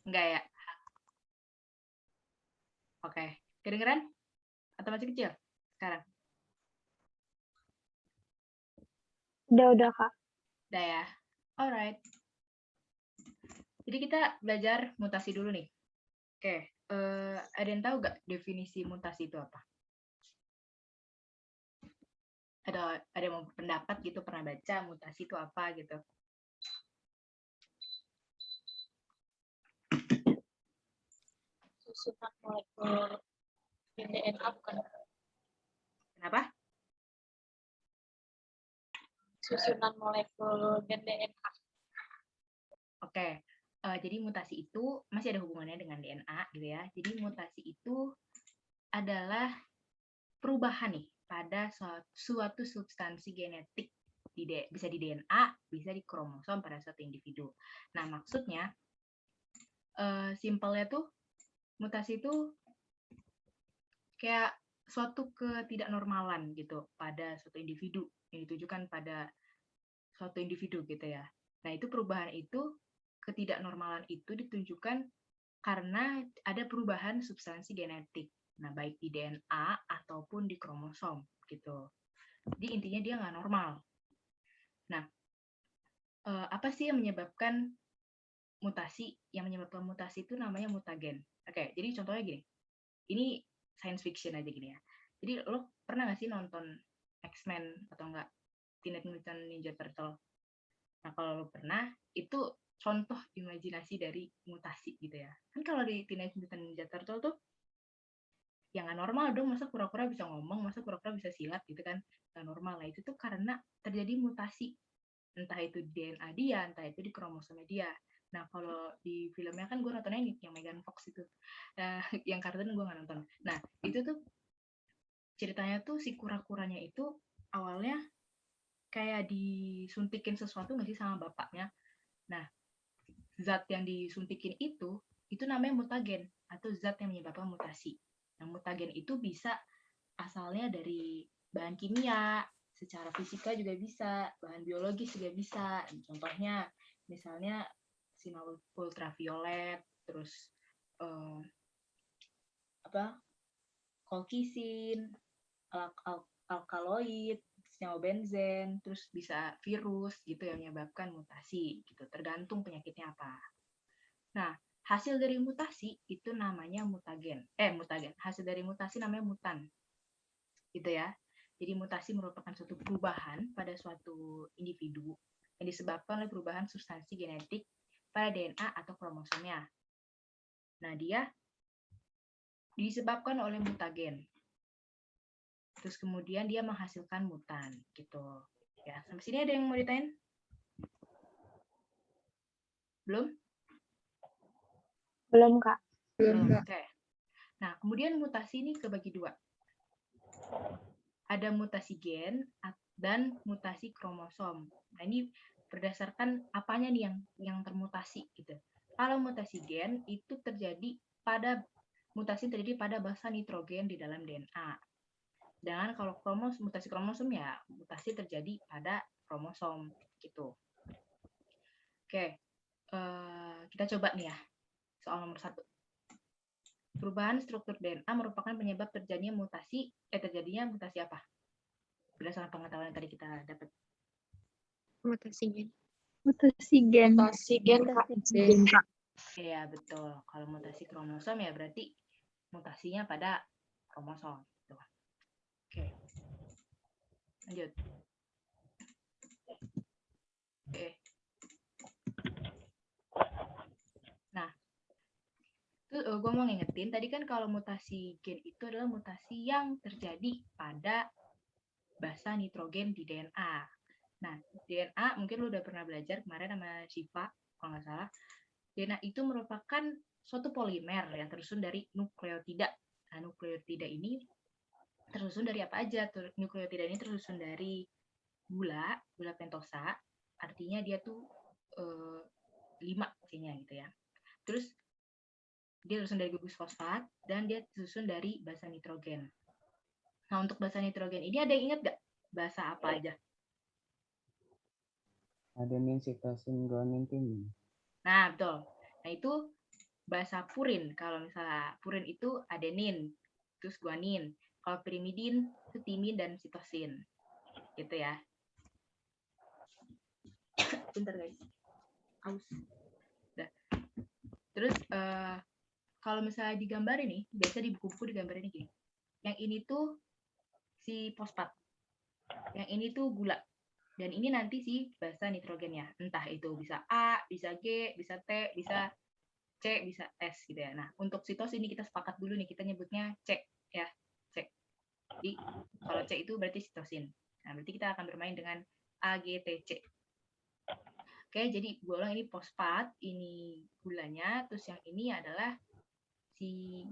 Enggak ya? Oke. Kedengeran? Atau masih kecil sekarang? Udah Kak. Udah ya? Alright. Jadi kita belajar mutasi dulu nih. Oke. Ada yang tahu nggak definisi mutasi itu apa? Ada yang mau pendapat gitu, pernah baca mutasi itu apa gitu? Susunan molekul DNA bukan? Kenapa? Susunan molekul DNA. Oke. Jadi mutasi itu masih ada hubungannya dengan DNA gitu ya. Jadi mutasi itu adalah perubahan nih pada suatu substansi genetik, bisa di DNA, bisa di kromosom pada suatu individu. Nah, maksudnya simpelnya tuh mutasi itu kayak suatu ketidaknormalan gitu pada suatu individu, yang ditujukan pada suatu individu gitu ya. Nah, itu perubahan itu, ketidaknormalan itu ditunjukkan karena ada perubahan substansi genetik. Nah, baik di DNA ataupun di kromosom gitu. Jadi intinya dia nggak normal. Nah, apa sih yang menyebabkan mutasi? Yang menyebabkan mutasi itu namanya mutagen. Oke, jadi contohnya gini. Ini science fiction aja gini ya. Jadi lo pernah nggak sih nonton X-Men atau enggak Teenage Mutant Ninja Turtle? Nah, kalau lo pernah, itu contoh imajinasi dari mutasi gitu ya. Kan kalau di Teenage Mutant Ninja Turtle tuh yang nggak normal dong, masa kura-kura bisa ngomong, masa kura-kura bisa silat gitu kan, nggak normal. Nah, itu tuh karena terjadi mutasi, entah itu di DNA dia, entah itu di kromosomnya dia. Nah, kalau di filmnya kan gue nontonnya ini yang Megan Fox itu, yang kartun gue nggak nonton. Nah, itu tuh ceritanya tuh si kura-kuranya itu awalnya kayak disuntikin sesuatu nggak sih sama bapaknya. Nah, zat yang disuntikin itu namanya mutagen atau zat yang menyebabkan mutasi. Nah, mutagen itu bisa asalnya dari bahan kimia, secara fisika juga bisa, bahan biologis juga bisa. Contohnya misalnya sinar ultraviolet, terus kolkisin, alkaloid, senyawa benzen, terus bisa virus gitu yang menyebabkan mutasi gitu, tergantung penyakitnya apa. Nah, hasil dari mutasi itu namanya mutagen. Hasil dari mutasi namanya mutan. Gitu ya. Jadi mutasi merupakan suatu perubahan pada suatu individu yang disebabkan oleh perubahan substansi genetik pada DNA atau kromosomnya. Nah, dia disebabkan oleh mutagen. Terus kemudian dia menghasilkan mutan gitu. Ya, sampai sini ada yang mau ditanyain? Belum? Belum Kak. Belum. Oke. Nah, kemudian mutasi ini kebagi dua. Ada mutasi gen dan mutasi kromosom. Nah, ini berdasarkan apanya nih yang termutasi gitu. Kalau mutasi gen itu terjadi pada terjadi pada basa nitrogen di dalam DNA. Sedangkan kalau mutasi kromosom ya mutasi terjadi pada kromosom gitu. Oke, kita coba nih ya soal nomor 1. Perubahan struktur DNA merupakan penyebab terjadinya mutasi apa? Berdasarkan pengetahuan yang tadi kita dapat. Mutasi gen. Mutasi gen. Mutasi gen, Kak. Iya, betul. Kalau mutasi kromosom ya berarti mutasinya pada kromosom. Tuh. Oke. Lanjut. Oke. Nah, tuh gue mau ngingetin, tadi kan kalau mutasi gen itu adalah mutasi yang terjadi pada basa nitrogen di DNA. Nah, DNA mungkin lu udah pernah belajar kemarin sama Syifa, kalau nggak salah. DNA itu merupakan suatu polimer yang tersusun dari nukleotida. Nah, nukleotida ini tersusun dari apa aja? Nukleotida ini tersusun dari gula pentosa, artinya dia tuh 5 C-nya gitu ya. Terus dia tersusun dari gugus fosfat dan dia tersusun dari basa nitrogen. Nah, untuk basa nitrogen ini ada yang ingat gak basa apa aja? Adenin, sitosin, guanin, timin. Nah, betul. Nah, itu bahasa purin. Kalau misalnya purin itu adenin, terus guanin. Kalau pirimidin itu timin dan sitosin. Gitu ya. Bentar guys. Aus. Udah. Terus kalau misalnya digambarin nih, biasa di buku-buku digambarin gini. Yang ini tuh si fosfat. Yang ini tuh gula. Dan ini nanti si basa nitrogennya. Entah itu bisa A, bisa G, bisa T, bisa C, bisa S gitu ya. Nah, untuk sitosin ini kita sepakat dulu nih, kita nyebutnya C ya, C. Jadi kalau C itu berarti sitosin. Nah, berarti kita akan bermain dengan A, G, T, C. Oke, jadi gue ulang, ini fosfat, ini gulanya, terus yang ini adalah si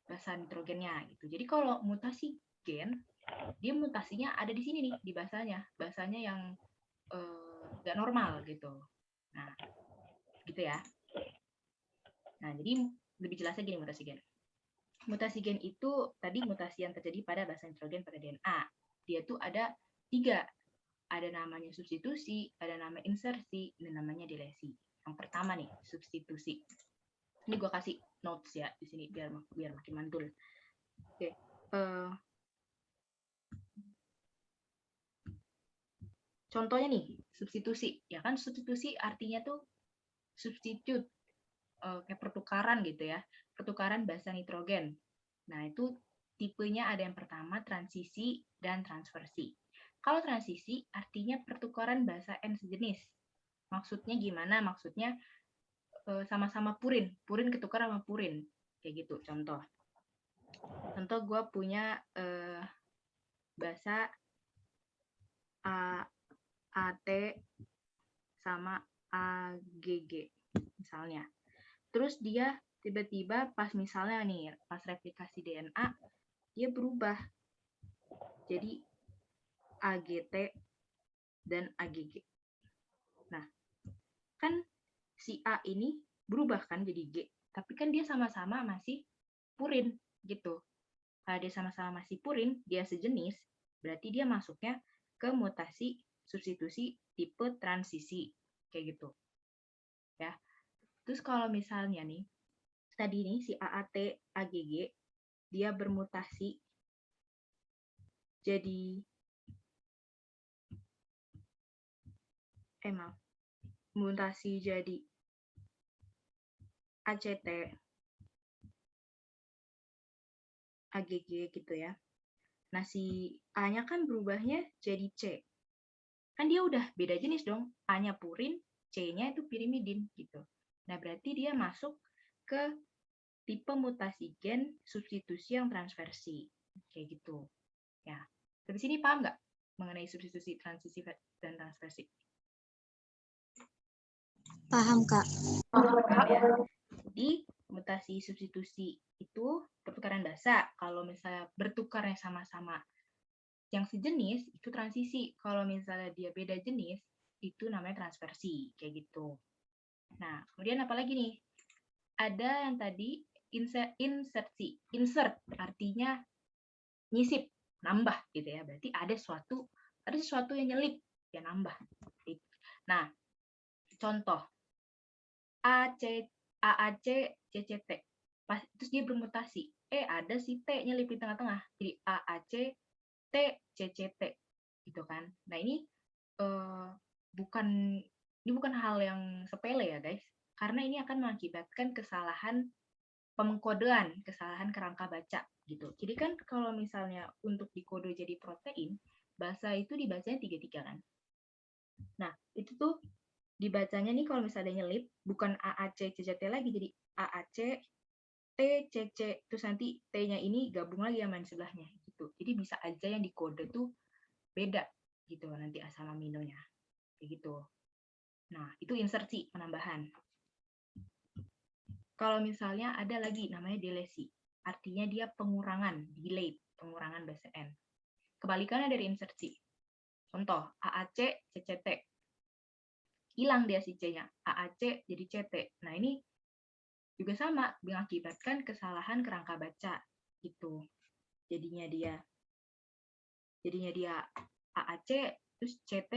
basa nitrogennya gitu. Jadi kalau mutasi gen, dia mutasinya ada di sini nih, di basanya yang nggak normal gitu. Nah, gitu ya. Nah, jadi lebih jelasnya gini mutasi gen. Mutasi gen itu tadi mutasi yang terjadi pada basa nitrogen pada DNA. Dia tuh ada 3. Ada namanya substitusi, ada nama insersi, dan namanya delesi. Yang pertama nih, substitusi. Ini gue kasih notes ya di sini biar makin mantul. Oke. Contohnya nih, substitusi. Ya kan substitusi artinya tuh substitute, kayak pertukaran gitu ya. Pertukaran basa nitrogen. Nah, itu tipenya ada yang pertama transisi dan transversi. Kalau transisi artinya pertukaran basa N sejenis. Maksudnya gimana? Maksudnya sama-sama purin. Purin ketukar sama purin. Kayak gitu, contoh. Contoh gue punya basa AT sama AGG misalnya. Terus dia tiba-tiba pas misalnya nih, pas replikasi DNA, dia berubah jadi AGT dan AGG. Nah, kan si A ini berubah kan jadi G, tapi kan dia sama-sama masih purin gitu. Kalau dia sama-sama masih purin, dia sejenis, berarti dia masuknya ke mutasi substitusi tipe transisi kayak gitu. Ya. Terus kalau misalnya nih, tadi nih si AAT AGG dia bermutasi jadi mutasi jadi ACT AGG gitu ya. Nah, si A-nya kan berubahnya jadi C. Kan dia udah beda jenis dong. A-nya purin, C-nya itu pirimidin gitu. Nah, berarti dia masuk ke tipe mutasi gen substitusi yang transversi. Kayak gitu. Ya. Dari sini paham nggak mengenai substitusi, transisi, dan transversi? Paham, Kak. Paham ya? Jadi, mutasi substitusi itu pertukaran basa. Kalau misalnya bertukarnya sama-sama yang sejenis, itu transisi. Kalau misalnya dia beda jenis, itu namanya transversi. Kayak gitu. Nah, kemudian apa lagi nih? Ada yang tadi insersi. Insert artinya nyisip, nambah gitu ya. Berarti ada sesuatu yang nyelip, yang nambah. Nah, contoh AAC CCT. Terus dia bermutasi. Ada si T nyelip di tengah-tengah. Jadi AAC T CCT gitu kan. Nah, ini bukan hal yang sepele ya, guys. Karena ini akan mengakibatkan kesalahan pengkodean, kesalahan kerangka baca gitu. Jadi kan kalau misalnya untuk dikode jadi protein, bahasa itu dibacanya 3-3 kan. Nah, itu tuh dibacanya nih kalau misalnya nyelip, bukan AAC CCT lagi, jadi AAC T CC, terus nanti T-nya ini gabung lagi sama yang sebelahnya gitu. Jadi bisa aja yang dikode tuh beda gitu nanti asal aminonya. Kayak gitu. Nah, itu insersi, penambahan. Kalau misalnya ada lagi namanya delesi, artinya dia pengurangan, delay, pengurangan basa N. Kebalikannya dari insersi. Contoh, AAC, CCT. Hilang dia si C-nya, AAC jadi CT. Nah, ini juga sama, mengakibatkan kesalahan kerangka baca. Gitu. Jadinya dia AAC, terus CT,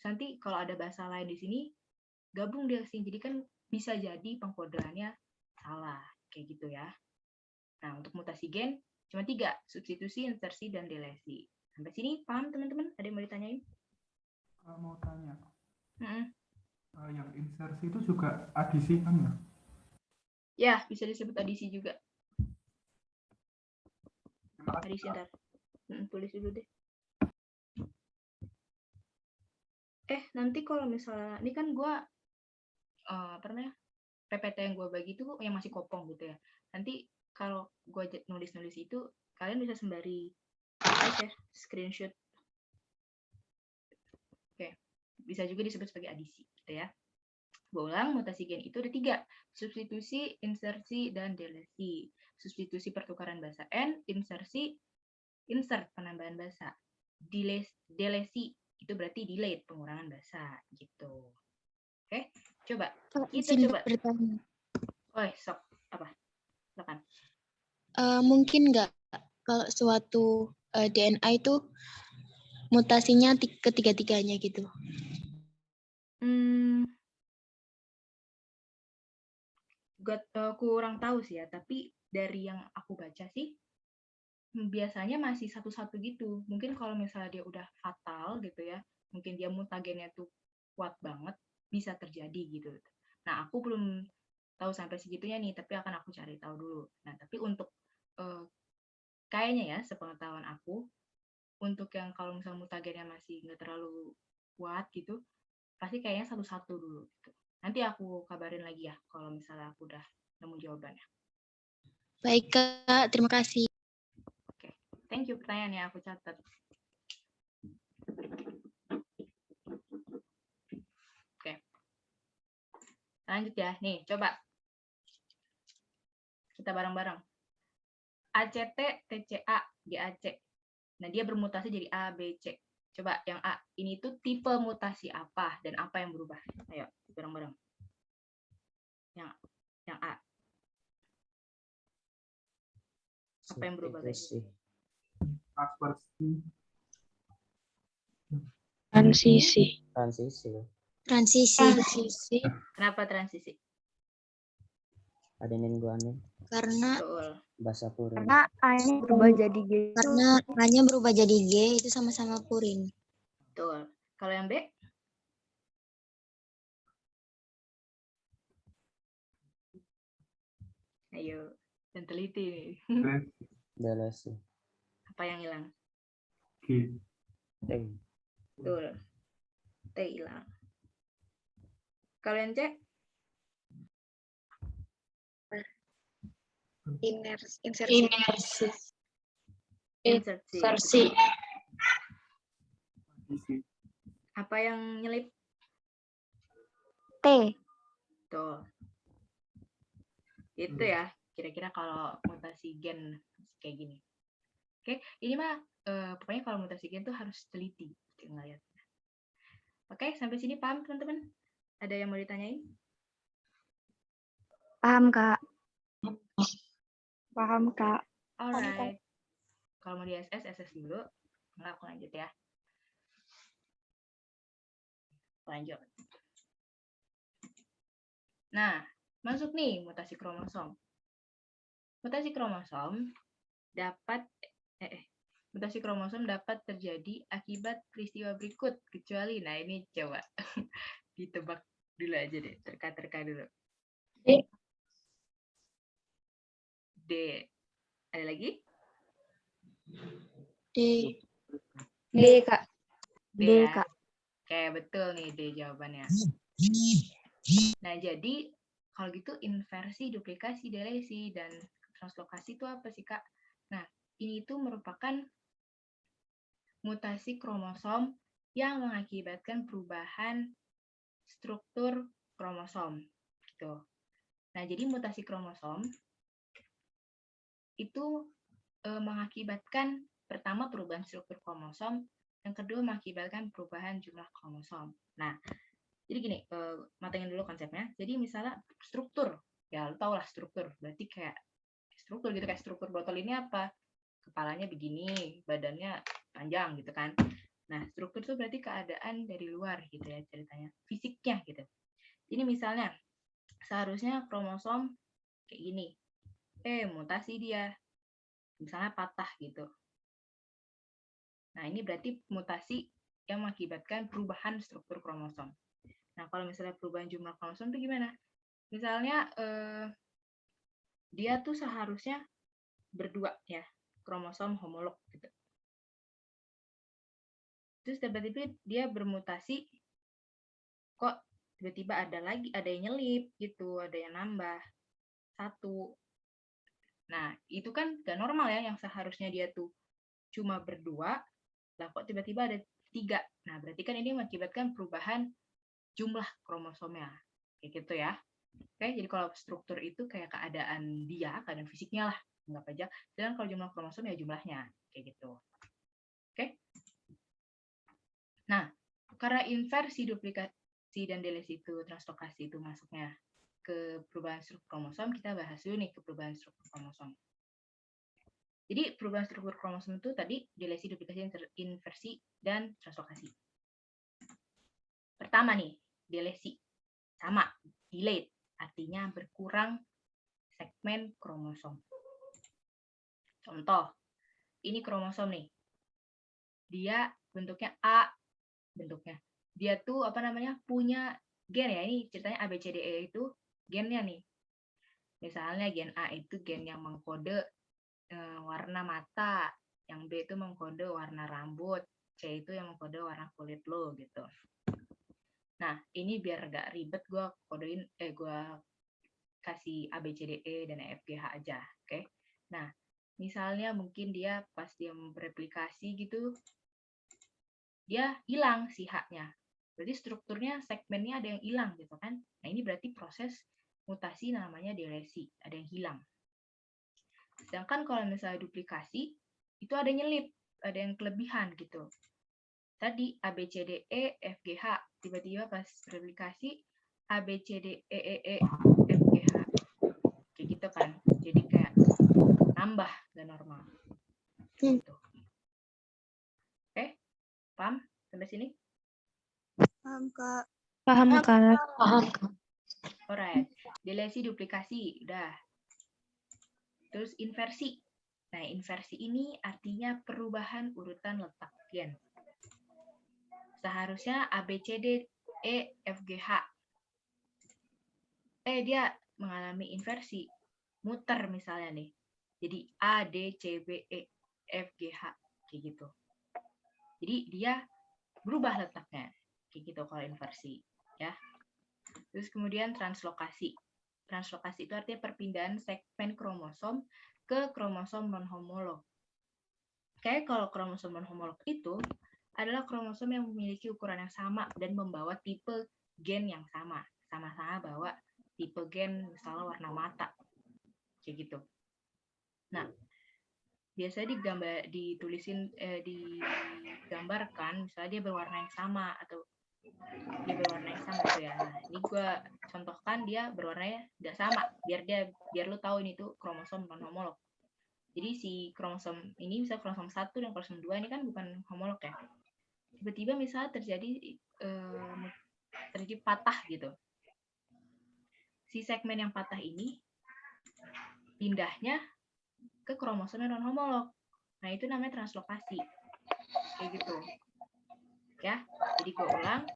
nanti kalau ada bahasa lain di sini, gabung dia sini. Jadi kan bisa jadi pengkodeannya salah, kayak gitu ya. Nah, untuk mutasi gen cuma 3, substitusi, insersi, dan delesi. Sampai sini paham teman-teman? Ada yang mau ditanyain? Mau tanya, Mm-mm. yang insersi itu juga adisi kan ya? Ya, bisa disebut adisi juga. Terima kasih. Adisi ntar. Tulis dulu deh. Nanti kalau misalnya, ini kan gue, PPT yang gue bagi itu yang masih kopong gitu ya. Nanti kalau gue nulis-nulis itu, kalian bisa sembari aja screenshot. Oke, bisa juga disebut sebagai adisi, gitu ya. Gue ulang, mutasi gen itu ada 3. Substitusi, insersi, dan delesi. Substitusi pertukaran bahasa N, insersi, insert penambahan bahasa. Delesi itu berarti delete pengurangan bahasa gitu. Oke, coba Kak, kita izin coba. bertanya. Sok apa? Silakan. Mungkin nggak kalau suatu DNA itu mutasinya ketiga-tiganya gitu? Kurang tahu sih ya, tapi dari yang aku baca sih biasanya masih satu-satu gitu. Mungkin kalau misalnya dia udah fatal gitu ya, mungkin dia mutagennya tuh kuat banget, bisa terjadi gitu. Nah, aku belum tahu sampai segitunya nih, tapi akan aku cari tahu dulu. Nah, tapi untuk kayaknya ya, sepengetahuan aku, untuk yang kalau misalnya mutagennya masih nggak terlalu kuat gitu, pasti kayaknya satu-satu dulu gitu. Nanti aku kabarin lagi ya kalau misalnya aku udah nemu jawabannya. Baik Kak, terima kasih. Oke, thank you pertanyaannya, aku catat. Oke, lanjut ya. Nih, coba kita bareng-bareng. ACT, TCA, GAC. Nah, dia bermutasi jadi A, B, C. Coba yang A, ini tuh tipe mutasi apa dan apa yang berubah? Ayo, bareng-bareng. Yang A. Apa yang berubah, guys? Transisi. Kenapa transisi? Adenin guanin. Karena Betul. Bahasa purin. Karena A-nya berubah jadi G. karena A-nya berubah jadi G itu sama-sama purin. Betul. Kalau yang B? Ayo, dan teliti nih. Delesi. Apa yang hilang? G. T. Betul. T hilang. Kalau yang C? Insersi. Insersi. Adisi. Apa yang nyelip? T. Tuh. Itu ya, kira-kira kalau mutasi gen kayak gini. Oke, ini mah pokoknya kalau mutasi gen tuh harus teliti ngeliat. Oke, sampai sini paham teman-teman? Ada yang mau ditanyain? Paham, Kak. Paham, Kak. Alright. Kalau mau di SS dulu. Enggak, aku lanjut ya. Lanjut. Nah, masuk nih mutasi kromosom. Mutasi kromosom dapat terjadi akibat peristiwa berikut kecuali, nah ini coba ditebak dulu aja deh, terka-terka dulu. D. Ada lagi? D. D, Kak. D D, ya. Kak. Oke, betul nih D jawabannya. Nah, jadi kalau gitu inversi, duplikasi, delesi, dan translokasi itu apa sih, Kak? Nah, ini tuh merupakan mutasi kromosom yang mengakibatkan perubahan struktur kromosom. Gitu. Nah, jadi mutasi kromosom itu mengakibatkan pertama perubahan struktur kromosom, yang kedua mengakibatkan perubahan jumlah kromosom. Nah, jadi gini, matengin dulu konsepnya. Jadi misalnya struktur, ya lo tau lah struktur, berarti kayak struktur gitu, kayak struktur botol ini apa? Kepalanya begini, badannya panjang gitu kan. Nah, struktur itu berarti keadaan dari luar gitu ya ceritanya, fisiknya gitu. Ini misalnya seharusnya kromosom kayak gini. Mutasi dia. Misalnya patah gitu. Nah, ini berarti mutasi yang mengakibatkan perubahan struktur kromosom. Nah, kalau misalnya perubahan jumlah kromosom itu gimana? Misalnya dia tuh seharusnya berdua ya, kromosom homolog gitu. Terus tiba-tiba dia bermutasi, kok tiba-tiba ada yang nyelip gitu, ada yang nambah satu. Nah, itu kan gak normal ya, yang seharusnya dia tuh cuma berdua, lah kok tiba-tiba ada 3. Nah, berarti kan ini mengakibatkan perubahan jumlah kromosomnya. Kayak gitu ya. Oke, jadi kalau struktur itu kayak keadaan dia, keadaan fisiknya lah, anggap aja. Dan kalau jumlah kromosom ya jumlahnya, kayak gitu. Oke. Nah, karena inversi, duplikasi, dan delesi itu, translokasi itu masuknya ke perubahan struktur kromosom, kita bahas dulu nih ke perubahan struktur kromosom. Jadi perubahan struktur kromosom itu tadi delesi, duplikasi, inversi, dan translokasi. Pertama nih, delesi. Sama, delete. Artinya berkurang segmen kromosom. Contoh, ini kromosom nih. Dia bentuknya A, bentuknya. Dia tuh punya gen ya. Ini ceritanya ABCDE itu gennya nih. Misalnya gen A itu gen yang mengkode warna mata, yang B itu mengkode warna rambut, C itu yang mengkode warna kulit lo gitu. Nah, ini biar gak ribet gue kasih ABCDE dan EFGH aja, oke? Nah, misalnya mungkin dia pas dia mereplikasi gitu, dia hilang si H-nya. Berarti strukturnya, segmennya ada yang hilang gitu kan? Nah, ini berarti proses mutasi namanya delesi, ada yang hilang. Sedangkan kalau misalnya duplikasi, itu ada nyelip, ada yang kelebihan gitu. Tadi ABCDE, FGH, tiba-tiba pas replikasi ABCDE, FGH. Kayak gitu kan. Jadi kayak nambah, gak normal. Gitu. Oke, paham sampai sini? Paham, Kak. Paham, Kak. Alright, delesi, duplikasi, udah. Terus inversi. Nah, inversi ini artinya perubahan urutan letak gen. Seharusnya ABCD, EFGH. Dia mengalami inversi. Muter misalnya nih. Jadi A, D, C, B, E, F, G, H. Kayak gitu. Jadi dia berubah letaknya. Kayak gitu kalau inversi. Ya. Terus kemudian translokasi. Translokasi itu artinya perpindahan segmen kromosom ke kromosom non-homolog. Kayak kalau kromosom non-homolog itu adalah kromosom yang memiliki ukuran yang sama dan membawa tipe gen yang sama. Sama-sama bawa tipe gen misalnya warna mata. Kayak gitu. Nah, biasanya digambarkan misalnya dia berwarna yang sama atau dia berwarna yang sama gitu ya. Nah, ini gue contohkan dia berwarnanya tidak sama biar lo tahu ini tuh kromosom non homolog. Jadi si kromosom ini bisa kromosom 1 dan kromosom 2 ini kan bukan homolog ya. Tiba-tiba misalnya terjadi patah gitu. Si segmen yang patah ini pindahnya ke kromosom non homolog. Nah, itu namanya translokasi. Kayak gitu. Ya. Jadi gue ulang,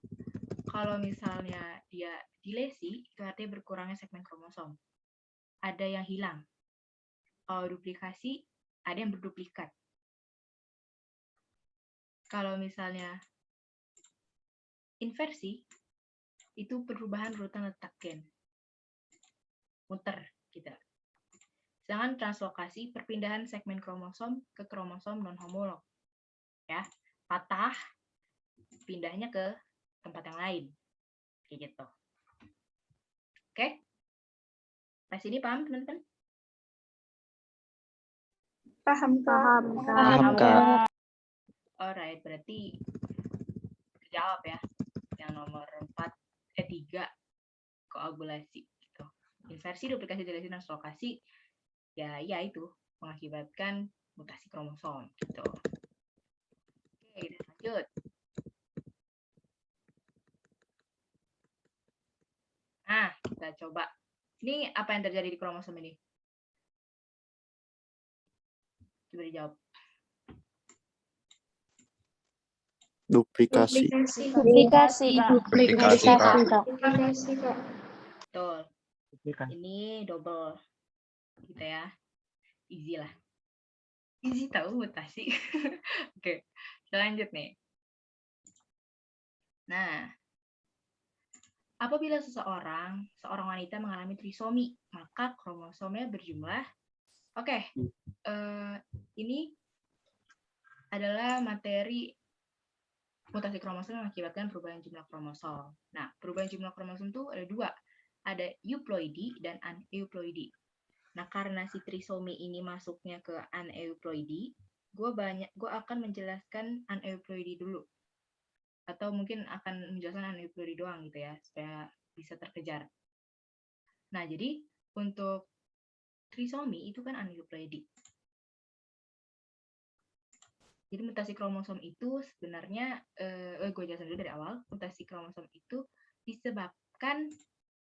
kalau misalnya dia delesi, itu artinya berkurangnya segmen kromosom. Ada yang hilang. Kalau duplikasi, ada yang berduplikat. Kalau misalnya inversi, itu perubahan urutan letak gen. Muter, gitu. Sedangkan translokasi, perpindahan segmen kromosom ke kromosom non-homolog. Ya, patah, pindahnya ke tempat yang lain. Kayak gitu. Oke? Pas ini paham, teman-teman? Paham, Kak. Kak. Alright, berarti jawab ya. Yang nomor 3, koagulasi. Gitu. Inversi, duplikasi, delesi, translokasi, ya itu mengakibatkan mutasi kromosom. Gitu. Oke, lanjut. Nah, kita coba Ini apa yang terjadi di kromosom ini? Coba dijawab. Duplikasi. Duplikasi, Kak. Kak. Betul. Ini double. Gitu ya. Easy lah. Easy tahu mutasi. Oke, kita lanjut nih. Nah, apabila seorang wanita mengalami trisomi, maka kromosomnya berjumlah. Oke, ini adalah materi mutasi kromosom yang mengakibatkan perubahan jumlah kromosom. Nah, perubahan jumlah kromosom itu ada dua. Ada euploidi dan aneuploidi. Nah, karena si trisomi ini masuknya ke aneuploidi, gue akan menjelaskan aneuploidi dulu. Atau mungkin akan menjelaskan aneuploidi doang gitu ya, supaya bisa terkejar. Nah, jadi untuk trisomi itu kan aneuploidi. Jadi mutasi kromosom itu sebenarnya, gue jelasin dulu dari awal, mutasi kromosom itu disebabkan,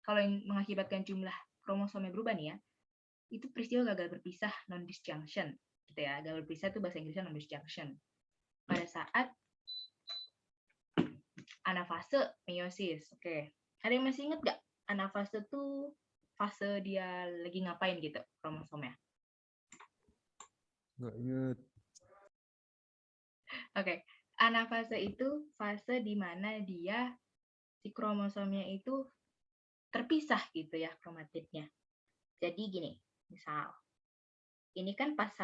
kalau yang mengakibatkan jumlah kromosomnya berubah nih ya, itu peristiwa gagal berpisah non-disjunction. Gitu ya, gagal berpisah itu bahasa Inggrisnya non-disjunction. Pada saat anafase meiosis. Oke. Ada yang masih ingat nggak anafase tuh fase dia lagi ngapain gitu kromosomnya? Nggak inget. Oke. Anafase itu fase di mana dia si kromosomnya itu terpisah gitu ya kromatidnya. Jadi gini, misal ini kan pas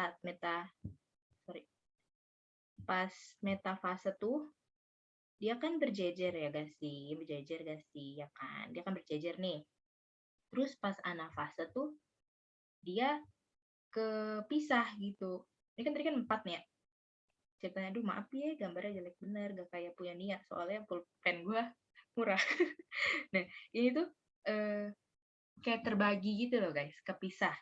metafase tuh dia kan berjejer ya gak sih? Berjejer gak sih? Ya kan? Dia kan berjejer nih. Terus pas anafase tuh dia kepisah gitu. Ini kan tadi kan 4 nih ya. Ceritanya, aduh maaf ya gambarnya jelek bener, gak kayak punya Nia. Soalnya pulpen gue murah. Nah, ini tuh kayak terbagi gitu loh guys, kepisah.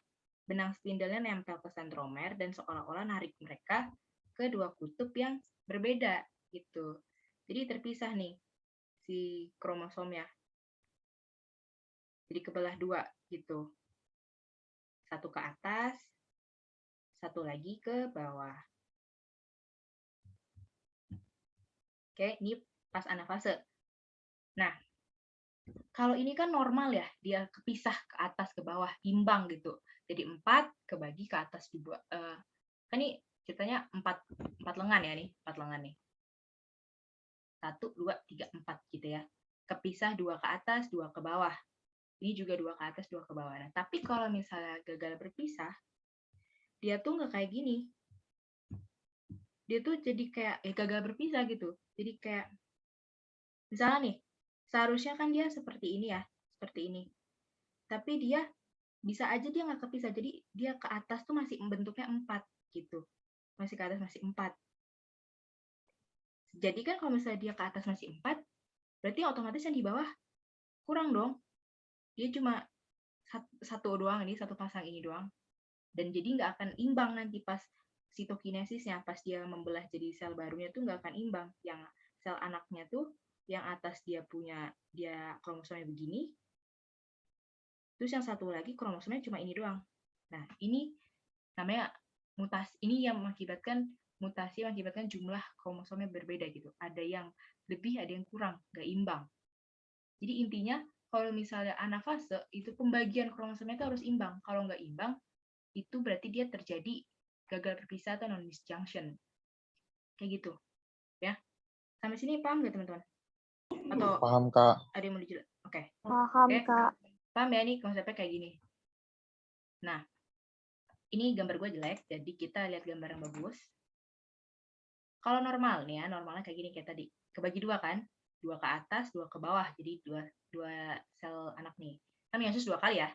Benang spindelnya nempel ke sentromer dan seolah-olah narik mereka ke dua kutub yang berbeda gitu. Jadi terpisah nih si kromosomnya. Jadi kebelah dua gitu. Satu ke atas, satu lagi ke bawah. Oke, ini pas anafase. Nah, kalau ini kan normal ya, dia kepisah ke atas ke bawah, imbang gitu. Jadi 4 kebagi ke atas di bawah. Kan ini ceritanya 4 lengan ya nih, 4 lengan nih. 1, 2, 3, 4 gitu ya. Kepisah 2 ke atas, 2 ke bawah. Ini juga 2 ke atas, 2 ke bawah. Nah, tapi kalau misalnya gagal berpisah, dia tuh nggak kayak gini. Dia tuh jadi kayak gagal berpisah gitu. Jadi kayak misalnya nih, seharusnya kan dia seperti ini ya, seperti ini. Tapi dia bisa aja dia nggak kepisah. Jadi dia ke atas tuh masih bentuknya 4 gitu. Masih ke atas masih 4. Jadi kan kalau misalnya dia ke atas masih 4, berarti otomatis yang di bawah kurang dong. Dia cuma satu doang ini, satu pasang ini doang. Dan jadi nggak akan imbang nanti pas sitokinesisnya, pas dia membelah jadi sel barunya tuh nggak akan imbang. Yang sel anaknya tuh yang atas dia punya, dia kromosomnya begini, terus yang satu lagi kromosomnya cuma ini doang. Nah, ini namanya mutasi. Ini yang mengakibatkan mutasi, mengakibatkan jumlah kromosomnya berbeda gitu. Ada yang lebih, ada yang kurang, nggak imbang. Jadi intinya kalau misalnya anafase itu pembagian kromosomnya itu harus imbang. Kalau nggak imbang, itu berarti dia terjadi gagal berpisah atau non-disjunction. Kayak gitu. Ya. Sampai sini paham nggak teman-teman? Atau Paham, Kak. ada yang mau dijelaskan? Oke. Paham, Oke. Kak. Paham ya nih konsepnya kayak gini. Nah, ini gambar gue jelek, jadi kita lihat gambar yang bagus. Kalau normal nih ya, normalnya kayak gini kayak tadi. Kebagi dua kan? 2 ke atas, 2 ke bawah. Jadi dua sel anak nih. Kan meiosis 2 kali ya.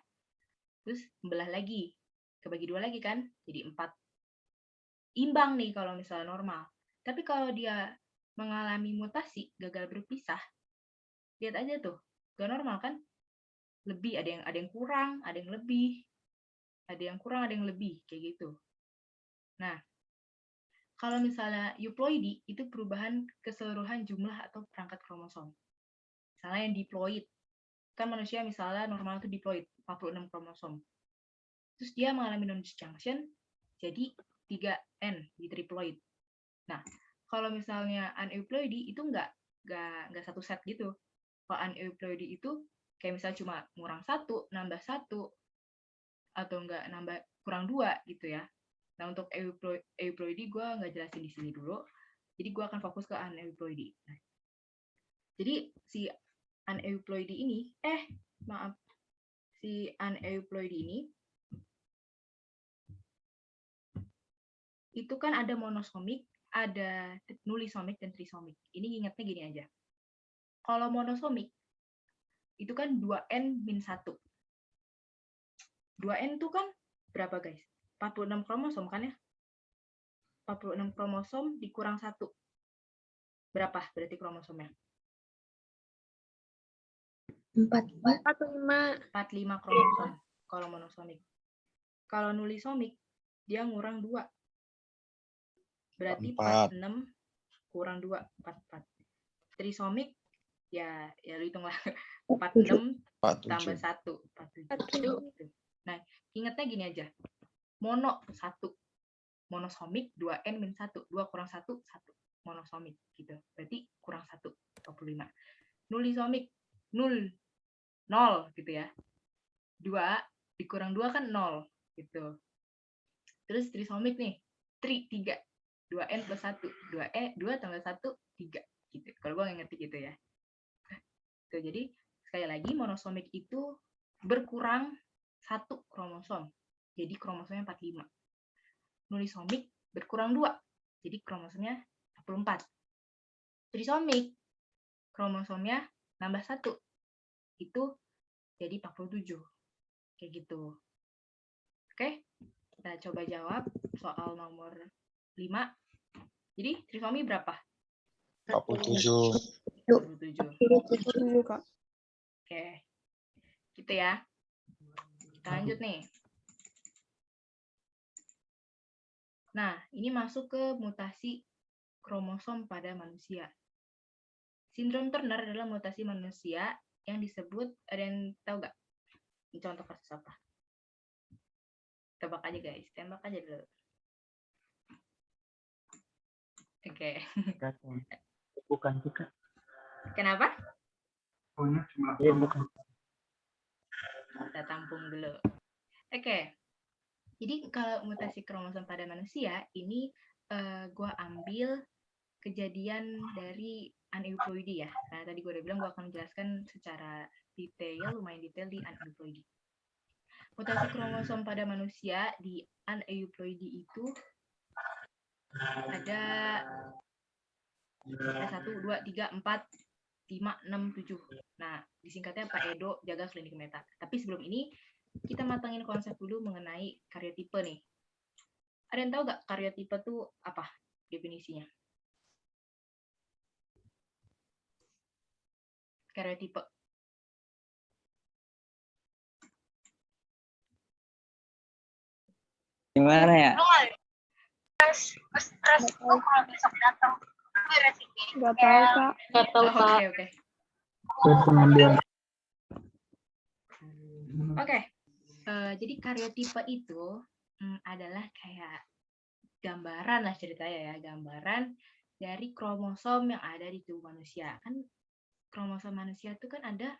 Terus membelah lagi. Kebagi 2 lagi kan? Jadi 4. Imbang nih kalau misalnya normal. Tapi kalau dia mengalami mutasi, gagal berpisah, lihat aja tuh. Gak normal kan? Lebih, ada yang kurang, ada yang lebih. Ada yang kurang, ada yang lebih. Kayak gitu. Nah, kalau misalnya euploidi, itu perubahan keseluruhan jumlah atau perangkat kromosom. Misalnya yang diploid, kan manusia misalnya normal itu diploid 46 kromosom. Terus dia mengalami non-disjunction jadi 3N di triploid. Nah, kalau misalnya aneuploidy itu nggak satu set gitu. Kalau aneuploidy itu kayak misalnya cuma ngurang 1, nambah 1, atau nggak nambah kurang 2 gitu ya. Nah, untuk euploidy gue nggak jelasin di sini dulu. Jadi gue akan fokus ke aneuploidy. Nah, jadi si aneuploidy ini, si aneuploidy ini itu kan ada monosomik, ada nulisomik dan trisomik. Ini ingatnya gini aja. Kalau monosomik itu kan 2N min 1. 2N itu kan berapa guys? 46 kromosom kan ya? 46 kromosom dikurang 1. Berapa berarti kromosomnya? 45 kromosom kalau monosomik. Kalau nulisomik dia ngurang 2. Berarti 46 kurang 2, 44. Trisomik ya lu hitunglah 46 tambah 1, 47. Nah, ingatnya gini aja. Mono 1. Monosomik 2N min 1. 2 kurang 1, 1. Monosomik gitu. Berarti kurang 1, 25. Nulisomik 0 gitu ya. 2 dikurang 2 kan 0 gitu. Terus trisomik nih, 3. 2N plus 1. 2 tambah 1, 3 gitu. Kalau gue nggak ngerti gitu ya. Tuh, jadi sekali lagi monosomik itu berkurang 1 kromosom. Jadi kromosomnya 45. Nulisomik berkurang 2. Jadi kromosomnya 44. Trisomik kromosomnya nambah 1. Itu jadi 47. Kayak gitu. Oke? Kita coba jawab soal nomor 5. Jadi trisomi berapa? 47. 47. Oke. Gitu ya. Kita lanjut nih. Nah, ini masuk ke mutasi kromosom pada manusia. Sindrom Turner adalah mutasi manusia yang disebut, ada yang tahu nggak? Ini contoh kasus apa? Tebak aja guys, tembak aja dulu. Oke. Bukan juga. Kenapa? Pokoknya jumlah Iya, kromosom. Kita tampung dulu. Oke. Jadi kalau mutasi kromosom pada manusia, ini gue ambil kejadian dari aneuploidy ya. Nah, tadi gue udah bilang gue akan menjelaskan secara detail, lumayan detail di aneuploidy. Mutasi kromosom pada manusia di aneuploidy itu ada 1, 2, 3, 4, 5, 6, 7. Nah, disingkatnya Pak Edo jaga klinik meta. Tapi sebelum ini, kita matangin konsep dulu mengenai karyotipe nih. Ada yang tahu nggak karyotipe itu apa definisinya? Karyotipe. Gimana ya? Nggak tahu, Kak. Oke. Jadi karyotipe itu adalah kayak gambaran lah ceritanya ya, gambaran dari kromosom yang ada di tubuh manusia. Kan kromosom manusia itu kan ada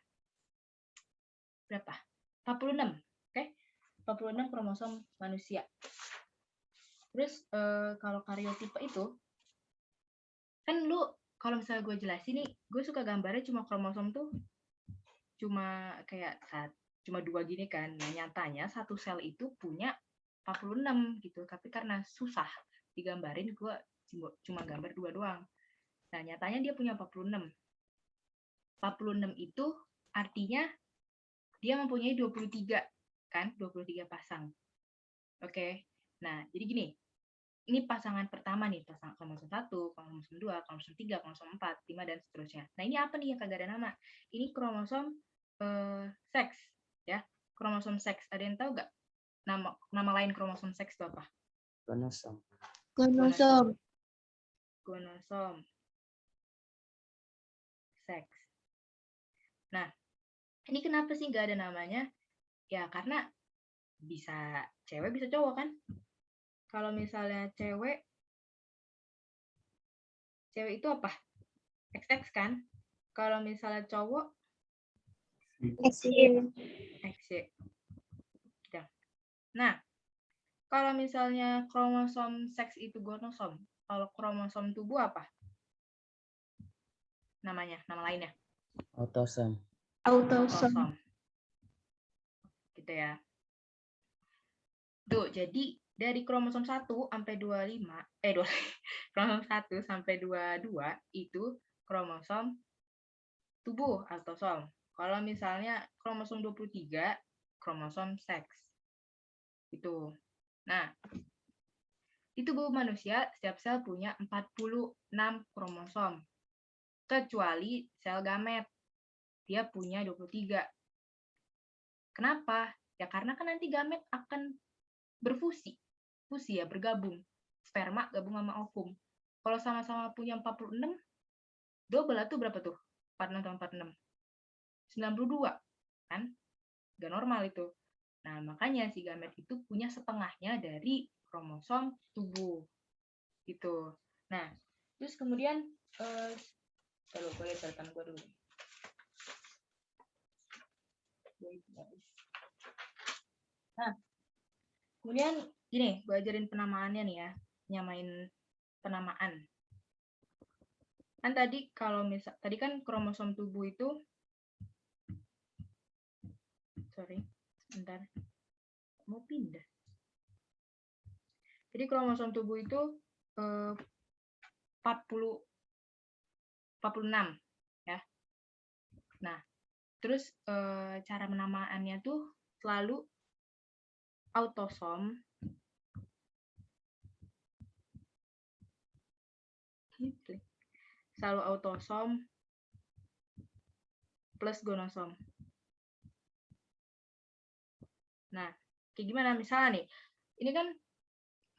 berapa? 46, oke? 46 kromosom manusia. Terus kalau karyotipe itu kan lu kalau misalnya gue jelasin nih, gue suka gambarnya cuma kromosom tuh cuma kayak cuma 2 gini kan. Nah, nyatanya satu sel itu punya 46 gitu. Tapi karena susah digambarin, gue cuma gambar 2 doang. Nah, nyatanya dia punya 46. 46 itu artinya dia mempunyai 23 kan? 23 pasang. Oke. Nah, jadi gini. Ini pasangan pertama nih, pasangan kromosom 1, kromosom 2, kromosom 3, kromosom 4, 5 dan seterusnya. Nah, ini apa nih yang kagak ada nama? Ini kromosom seks ya. Kromosom seks. Ada yang tahu nggak nama lain kromosom seks itu apa? Kromosom. Gonosom seks. Nah, Ini kenapa sih nggak ada namanya? Ya karena bisa cewek bisa cowok kan. Kalau misalnya cewek itu apa? XX kan. Kalau misalnya cowok XY. Gitu. Nah, kalau misalnya kromosom seks itu gonosom, kalau kromosom tubuh apa? Namanya, nama lainnya. Autosom. Autosom. Gitu ya. Tuh, jadi dari kromosom 1 sampai 25, kromosom 1 sampai 22 itu kromosom tubuh autosom. Kalau misalnya kromosom 23, kromosom seks. Itu. Nah, di tubuh manusia, setiap sel punya 46 kromosom. Kecuali sel gamet. Dia punya 23. Kenapa? Ya karena kan nanti gamet akan berfusi. Fusi ya, bergabung. Sperma gabung sama ovum. Kalau sama-sama punya 46, double itu berapa tuh? 46 tambah 46. 92. Kan? Gak normal itu. Nah, makanya si gamet itu punya setengahnya dari kromosom tubuh. Gitu. Nah, terus kemudian kalau boleh catatan gue dulu. Nah, kemudian gini, gue ajarin penamaannya nih ya, nyamain penamaan. Kan tadi kalau tadi kan kromosom tubuh itu, sebentar, mau pindah. Jadi kromosom tubuh itu 46 ya. Nah, terus cara penamaannya tuh selalu autosom plus gonosom. Nah, kayak gimana misalnya nih? Ini kan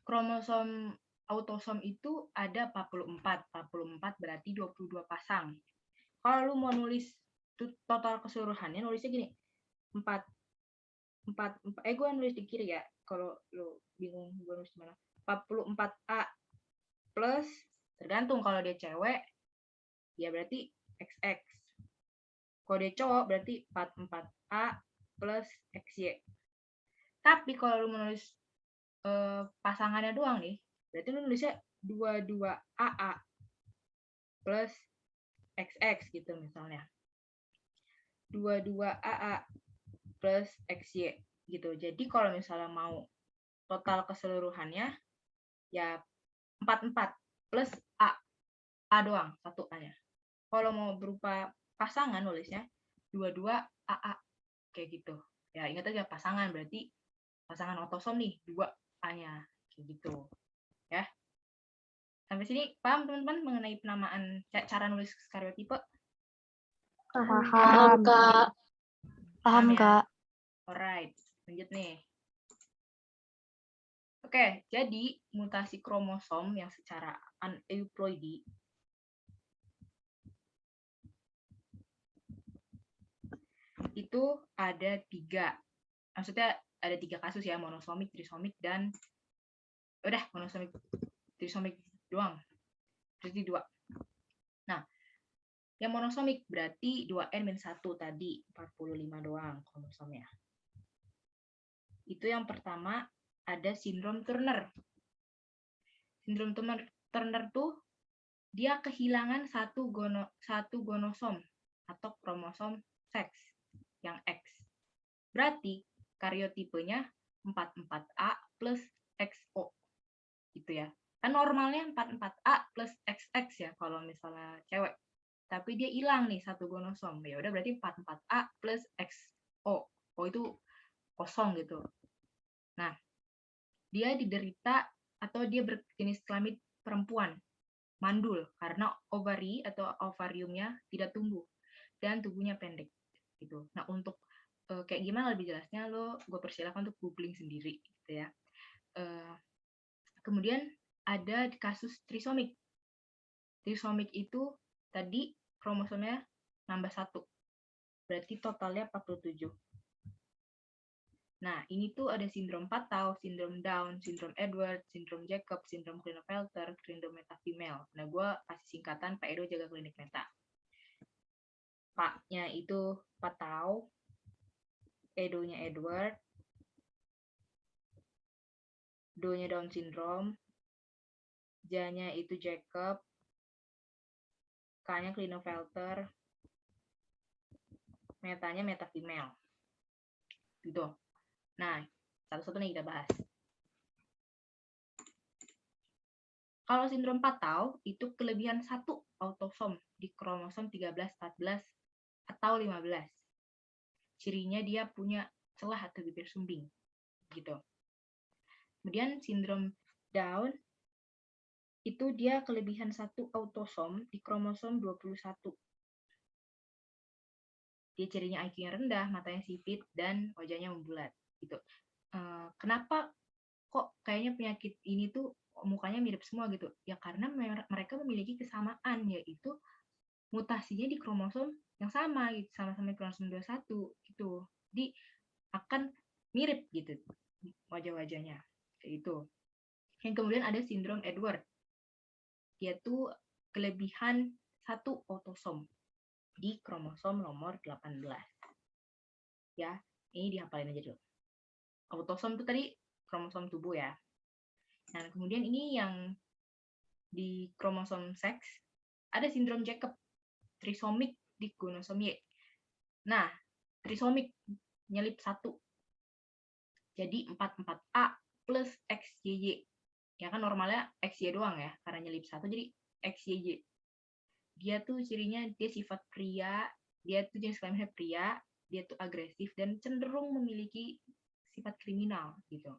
kromosom autosom itu ada 44. 44 berarti 22 pasang. Kalau lu mau nulis total keseluruhannya, nulisnya gini. 4 gue nulis di kiri ya. Kalau lu bingung gue nulis mana. 44A plus, tergantung kalau dia cewek, ya berarti XX. Kalau dia cowok berarti 44A plus XY. Tapi kalau lu menulis pasangannya doang nih, berarti lu nulisnya 22AA plus XX gitu misalnya. 22AA plus XY gitu. Jadi kalau misalnya mau total keseluruhannya ya 44 plus A. A doang, satu A-nya. Kalau mau berupa pasangan nulisnya 22AA kayak gitu. Ya ingat aja pasangan berarti pasangan autosom nih 2 A-nya kayak gitu. Ya. Sampai sini paham teman-teman mengenai penamaan cara nulis karyotipe? Paham, Kak. Paham, ya? Kak. Alright, lanjut nih. Oke, jadi mutasi kromosom yang secara aneuploidi itu ada 3. Maksudnya ada 3 kasus ya, monosomik, trisomik, dan udah monosomik, trisomik doang. Jadi 2. Nah, yang monosomik berarti 2N-1 tadi, 45 doang kromosomnya. Itu yang pertama ada sindrom Turner. Sindrom Turner tuh dia kehilangan satu gonosom atau kromosom seks yang X. Berarti karyotipenya 44A plus XO. Gitu ya. Kan normalnya 44A plus XX ya kalau misalnya cewek. Tapi dia hilang nih satu gonosom. Ya udah berarti 44A plus XO. Oh itu kosong gitu. Nah, dia diderita atau dia berjenis kelamin perempuan, mandul karena ovari atau ovariumnya tidak tumbuh dan tubuhnya pendek gitu. Nah, untuk kayak gimana lebih jelasnya gue persilakan untuk googling sendiri gitu ya. Kemudian ada kasus trisomik. Trisomik itu tadi kromosomnya nambah 1. Berarti totalnya 47. Nah, ini tuh ada sindrom Patau, sindrom Down, sindrom Edwards, sindrom Jacob, sindrom Klinefelter, sindrom meta female. Nah, gue kasih singkatan Pak Edo jaga klinik meta. Pak-nya itu Patau, Edo-nya Edward, Do-nya Down syndrome, J-nya itu Jacob, K-nya Klinefelter, metanya meta female. Gitu. Nah, satu-satu nih kita bahas. Kalau sindrom Patau itu kelebihan satu autosom di kromosom 13, 14, atau 15. Cirinya dia punya celah atau bibir sumbing. Gitu. Kemudian sindrom Down itu dia kelebihan satu autosom di kromosom 21. Dia cirinya IQ-nya rendah, matanya sipit, dan wajahnya membulat. Gitu. Kenapa kok kayaknya penyakit ini tuh mukanya mirip semua gitu? Ya karena mereka memiliki kesamaan, yaitu mutasinya di kromosom yang sama, gitu, sama-sama kromosom 21 gitu. Jadi akan mirip gitu wajah-wajahnya. Kayak itu. Yang kemudian ada sindrom Edward. Yaitu kelebihan satu autosom di kromosom nomor 18. Ya, ini dihafalin aja dulu. Autosom itu tadi kromosom tubuh ya. Nah, kemudian ini yang di kromosom seks ada sindrom Jacob, trisomik di kromosom Y. Nah, trisomik nyelip 1. Jadi 44A plus XYY. Ya kan normalnya XY doang ya, karena nyelip 1 jadi XYY. Dia tuh cirinya dia sifat pria, dia tuh jenis kelaminnya pria, dia tuh agresif dan cenderung memiliki sifat kriminal gitu.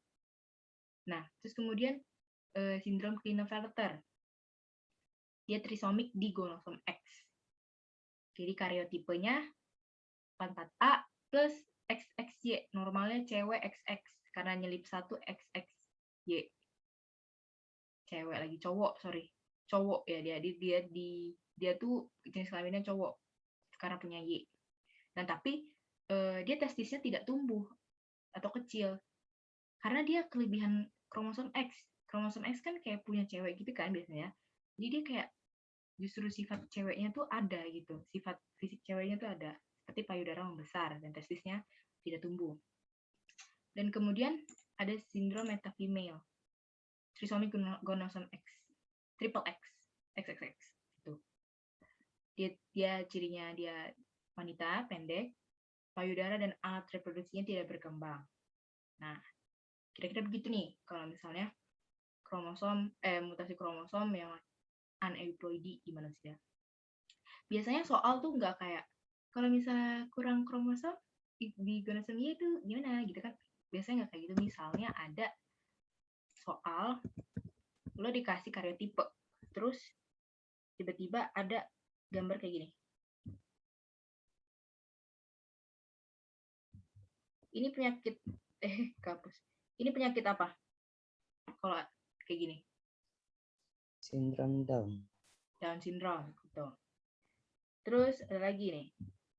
Nah, terus kemudian sindrom Klinefelter. Dia trisomik di kromosom X. Jadi karyotipenya 44A plus XXY. Normalnya cewek XX karena nyelip 1 XXY. Cewek lagi, cowok, sorry. Cowok ya dia tuh jenis kelaminnya cowok karena punya Y. Dan tapi dia testisnya tidak tumbuh atau kecil. Karena dia kelebihan kromosom X. Kromosom X kan kayak punya cewek gitu kan biasanya. Jadi dia kayak justru sifat ceweknya tuh ada gitu. Sifat fisik ceweknya tuh ada. Seperti payudara membesar dan testisnya tidak tumbuh. Dan kemudian ada sindrom meta female. Trisomy gonosom X. Triple X. XXX. Gitu. Dia cirinya dia wanita, pendek, payudara dan alat reproduksinya tidak berkembang. Nah, kira-kira begitu nih kalau misalnya mutasi kromosom yang aneuploidy di manusia. Biasanya soal tuh nggak kayak kalau misalnya kurang kromosom di gonosom Y itu gimana gitu kan. Biasanya nggak kayak gitu. Misalnya ada soal lo dikasih karyotipe, terus tiba-tiba ada gambar kayak gini. Ini penyakit kapus. Ini penyakit apa? Kalau kayak gini. Sindrom Down. Down syndrome gitu. Terus ada lagi nih.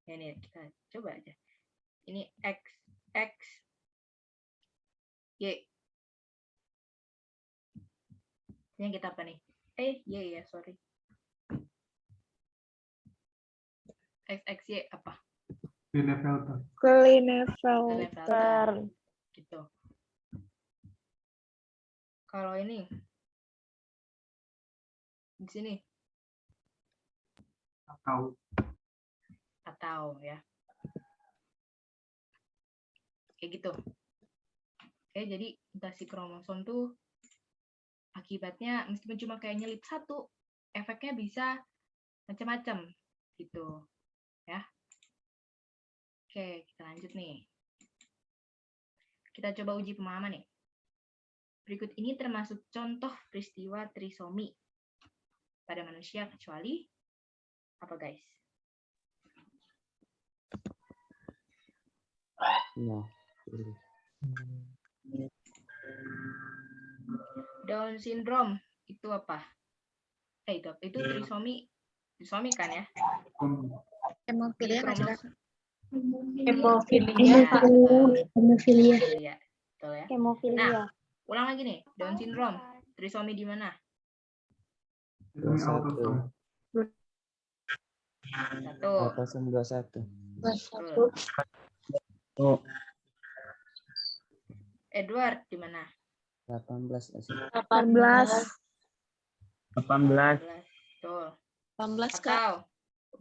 Ya nih kita coba aja. Ini X Y. Penyakit apa nih? Y ya, sorry. XXY apa? Klinefelter. Gitu. Kalau ini di sini atau ya. Kayak gitu. Oke, jadi mutasi kromosom tuh akibatnya meskipun cuma kayak nyelip 1, efeknya bisa macam-macam gitu. Ya. Oke, kita lanjut nih. Kita coba uji pemahaman nih. Berikut ini termasuk contoh peristiwa trisomi pada manusia kecuali apa guys? No. Down syndrome itu apa? Itu trisomi kan ya? Hemophilia nggak jelas. Hemofilia. Ya, betul. Hemofilia. Hemofilia. Betul ya. Hemofilia. Ulang lagi nih, Down syndrome. Trisomi di mana? Ini autosom. Satu. Autosom 21. Betul. Oh, Edward di mana? 18 nggak sih? 18. 18. 11. Betul. 18 Kak.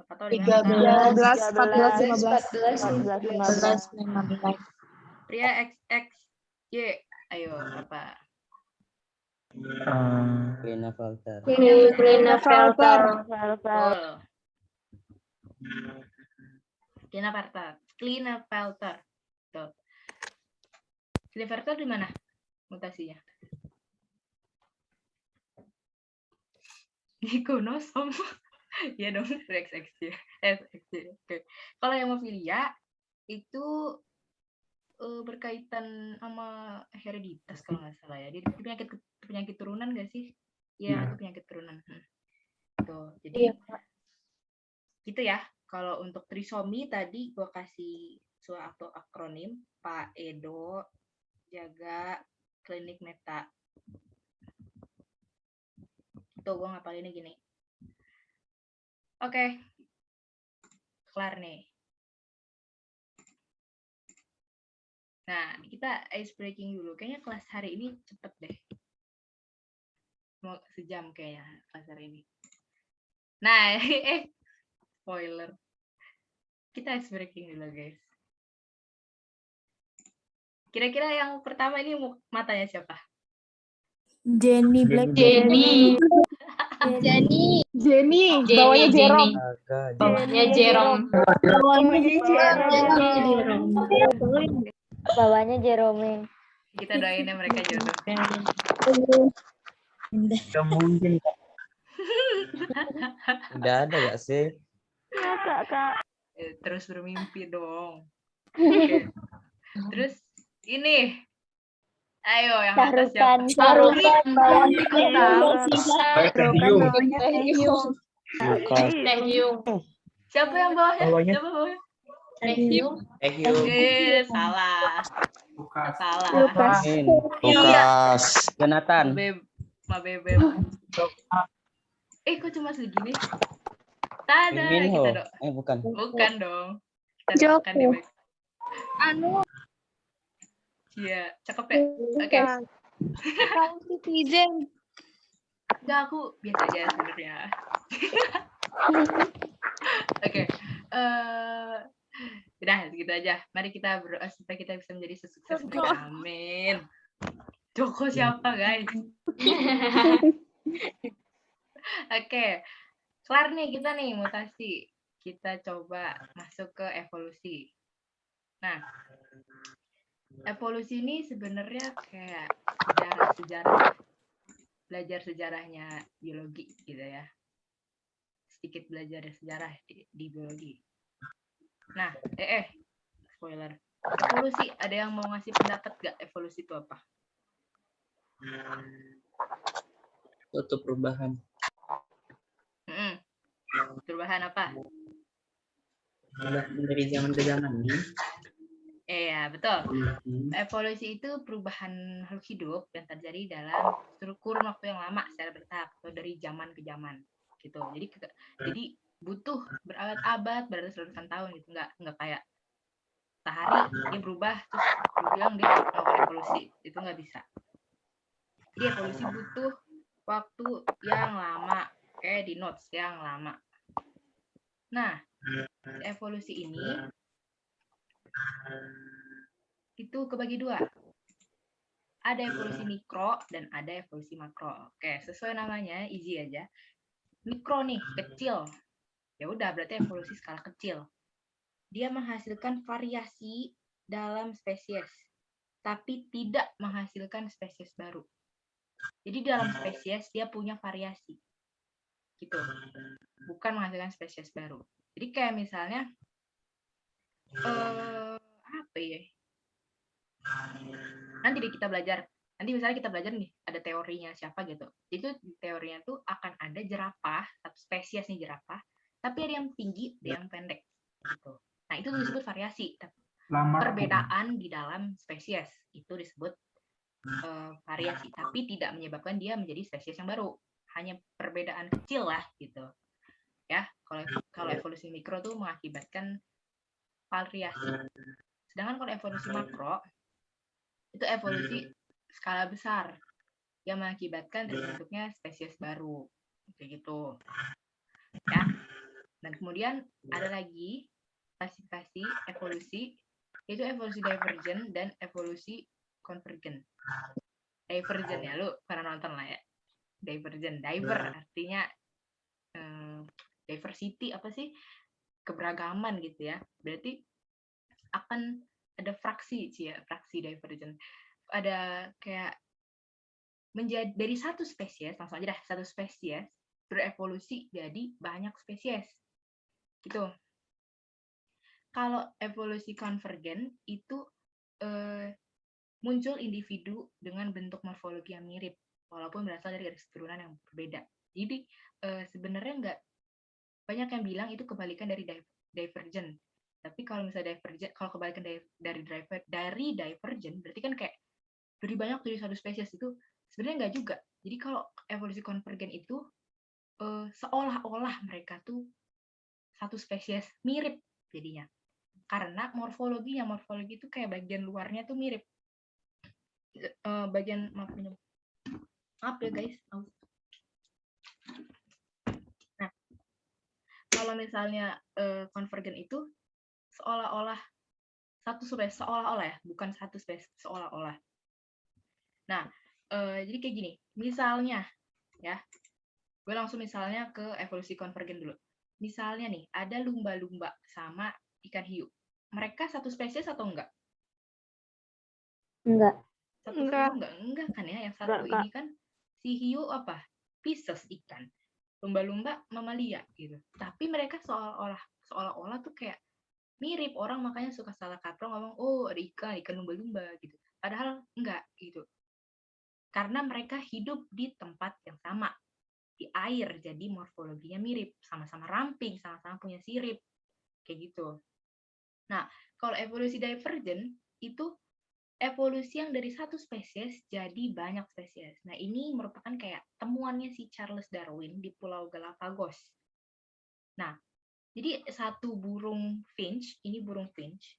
Atau di mana? 13, 14, 14, 15. 15. Pria XXY. Ayo, apa? Klinefelter. Klinefelter. Betul. Klinefelter. Betul. Klinefelter di mana mutasinya? Di kromosom. Ya dong, XXY. Oke. Kalau hemofilia itu berkaitan sama hereditas kalau nggak salah ya. Dia penyakit turunan nggak sih? Iya, itu penyakit turunan. Tuh, jadi gitu ya. Kalau untuk trisomi tadi gue kasih suatu akronim Pak Edo jaga klinik meta. Tuh gue ngapalinnya gini. Oke. Kelar nih. Nah, kita ice breaking dulu. Kayaknya kelas hari ini cepet deh. Mau sejam kayaknya kelas hari ini. Nah, spoiler. Kita ice breaking dulu, guys. Kira-kira yang pertama ini matanya siapa? Jenny Black. Jenny. Bawahnya Jerome. Agak. Jerome. Bawahnya Jerome. Kita doainnya mereka jodoh. Nggak mungkin, Kak. Udah ada nggak sih? Terus bermimpi dong. Oke. Terus ini. Ayo yang atas siapa? Sarukan. Lukas. Siapa yang bawahnya? Bawahnya. Siapa bawahnya? Salah. Lukas. Salah. Lukas. Jonathan. Mabebe. Kok cuma segini? Tada, Minho. kita Bukan. bukan dong. Kita doakan dia baik. Iya, cakep ya. Oke. Citizen. Enggak, aku biasa aja sebenarnya. Oke. Udah, segitu aja. Mari kita berdoa supaya kita bisa menjadi sesukses mereka. Amin. Joko siapa, guys? Oke. Kelar nih kita nih mutasi. Kita coba masuk ke evolusi. Nah, evolusi ini sebenarnya kayak sejarah, belajar sejarahnya biologi gitu ya. Sedikit belajar sejarah di biologi. Nah, spoiler. Evolusi, ada yang mau ngasih pendapat gak evolusi itu apa? Suatu perubahan. Perubahan apa? Dari zaman ke zaman. Iya, betul. Evolusi itu perubahan makhluk hidup yang terjadi dalam kurun waktu yang lama secara bertahap atau dari zaman ke zaman gitu. Jadi butuh berabad-abad, beratus-ratusan tahun gitu. Nggak kayak sehari dia berubah terus lu bilang dia melakukan evolusi. Itu nggak bisa. Jadi evolusi butuh waktu yang lama, kayak di notes yang lama. Nah, evolusi ini itu kebagi dua. Ada evolusi mikro dan ada evolusi makro. Oke, sesuai namanya, easy aja. Mikro nih, kecil. Ya udah, berarti evolusi skala kecil. Dia menghasilkan variasi dalam spesies, tapi tidak menghasilkan spesies baru. Jadi dalam spesies dia punya variasi. Gitu. Bukan menghasilkan spesies baru. Jadi kayak misalnya apa ya? Nanti kita belajar. Nanti misalnya kita belajar nih, ada teorinya siapa gitu. Itu teorinya tuh akan ada jerapah, satu spesies nih jerapah, tapi ada yang tinggi, ada yang pendek gitu. Nah, itu disebut variasi. Lamar Perbedaan di dalam spesies itu disebut variasi, tapi tidak menyebabkan dia menjadi spesies yang baru. Hanya perbedaan kecil lah gitu. Ya, kalau evolusi mikro tuh mengakibatkan variasi. Sedangkan kalau evolusi makro itu evolusi skala besar yang mengakibatkan terbentuknya spesies baru. Kayak gitu. Ya. Dan kemudian ada lagi klasifikasi evolusi, yaitu evolusi divergent dan evolusi convergent. Divergent ya, lu pernah nonton lah ya. Divergent, artinya diversity apa sih? Keberagaman gitu ya. Berarti akan ada fraksi divergent. Ada kayak menjadi dari satu spesies, langsung aja dah, satu spesies berevolusi jadi banyak spesies. Gitu. Kalau evolusi konvergen itu muncul individu dengan bentuk morfologi yang mirip, walaupun berasal dari garis keturunan yang berbeda. Jadi sebenarnya nggak banyak yang bilang itu kebalikan dari divergent. Tapi kalau misalnya divergent, kalau kebalikan dari divergent, berarti kan kayak dari banyak jadi satu spesies, itu sebenarnya nggak juga. Jadi kalau evolusi konvergen itu seolah-olah mereka tuh satu spesies mirip jadinya. Karena morfologi itu kayak bagian luarnya tuh mirip. Bagian maaf ya guys. Nah, kalau misalnya konvergen itu seolah-olah satu spesies, seolah-olah ya, bukan satu spesies, seolah-olah. Nah, jadi kayak gini, misalnya ya, gue langsung misalnya ke evolusi konvergen dulu. Misalnya nih, ada lumba-lumba sama ikan hiu. Mereka satu spesies atau enggak? Enggak. Satu hiu enggak kan ya? Yang satu ini kan si hiu apa? Pisces, ikan. Lumba-lumba mamalia gitu. Tapi mereka seolah-olah tuh kayak mirip. Orang makanya suka salah kaprah ngomong, oh ada ikan lumba-lumba gitu. Padahal enggak gitu. Karena mereka hidup di tempat yang sama, di air, jadi morfologinya mirip, sama-sama ramping, sama-sama punya sirip, kayak gitu. Nah, kalau evolusi divergent itu evolusi yang dari satu spesies jadi banyak spesies. Nah, ini merupakan kayak temuannya si Charles Darwin di Pulau Galapagos. Nah, jadi satu burung finch, ini burung finch.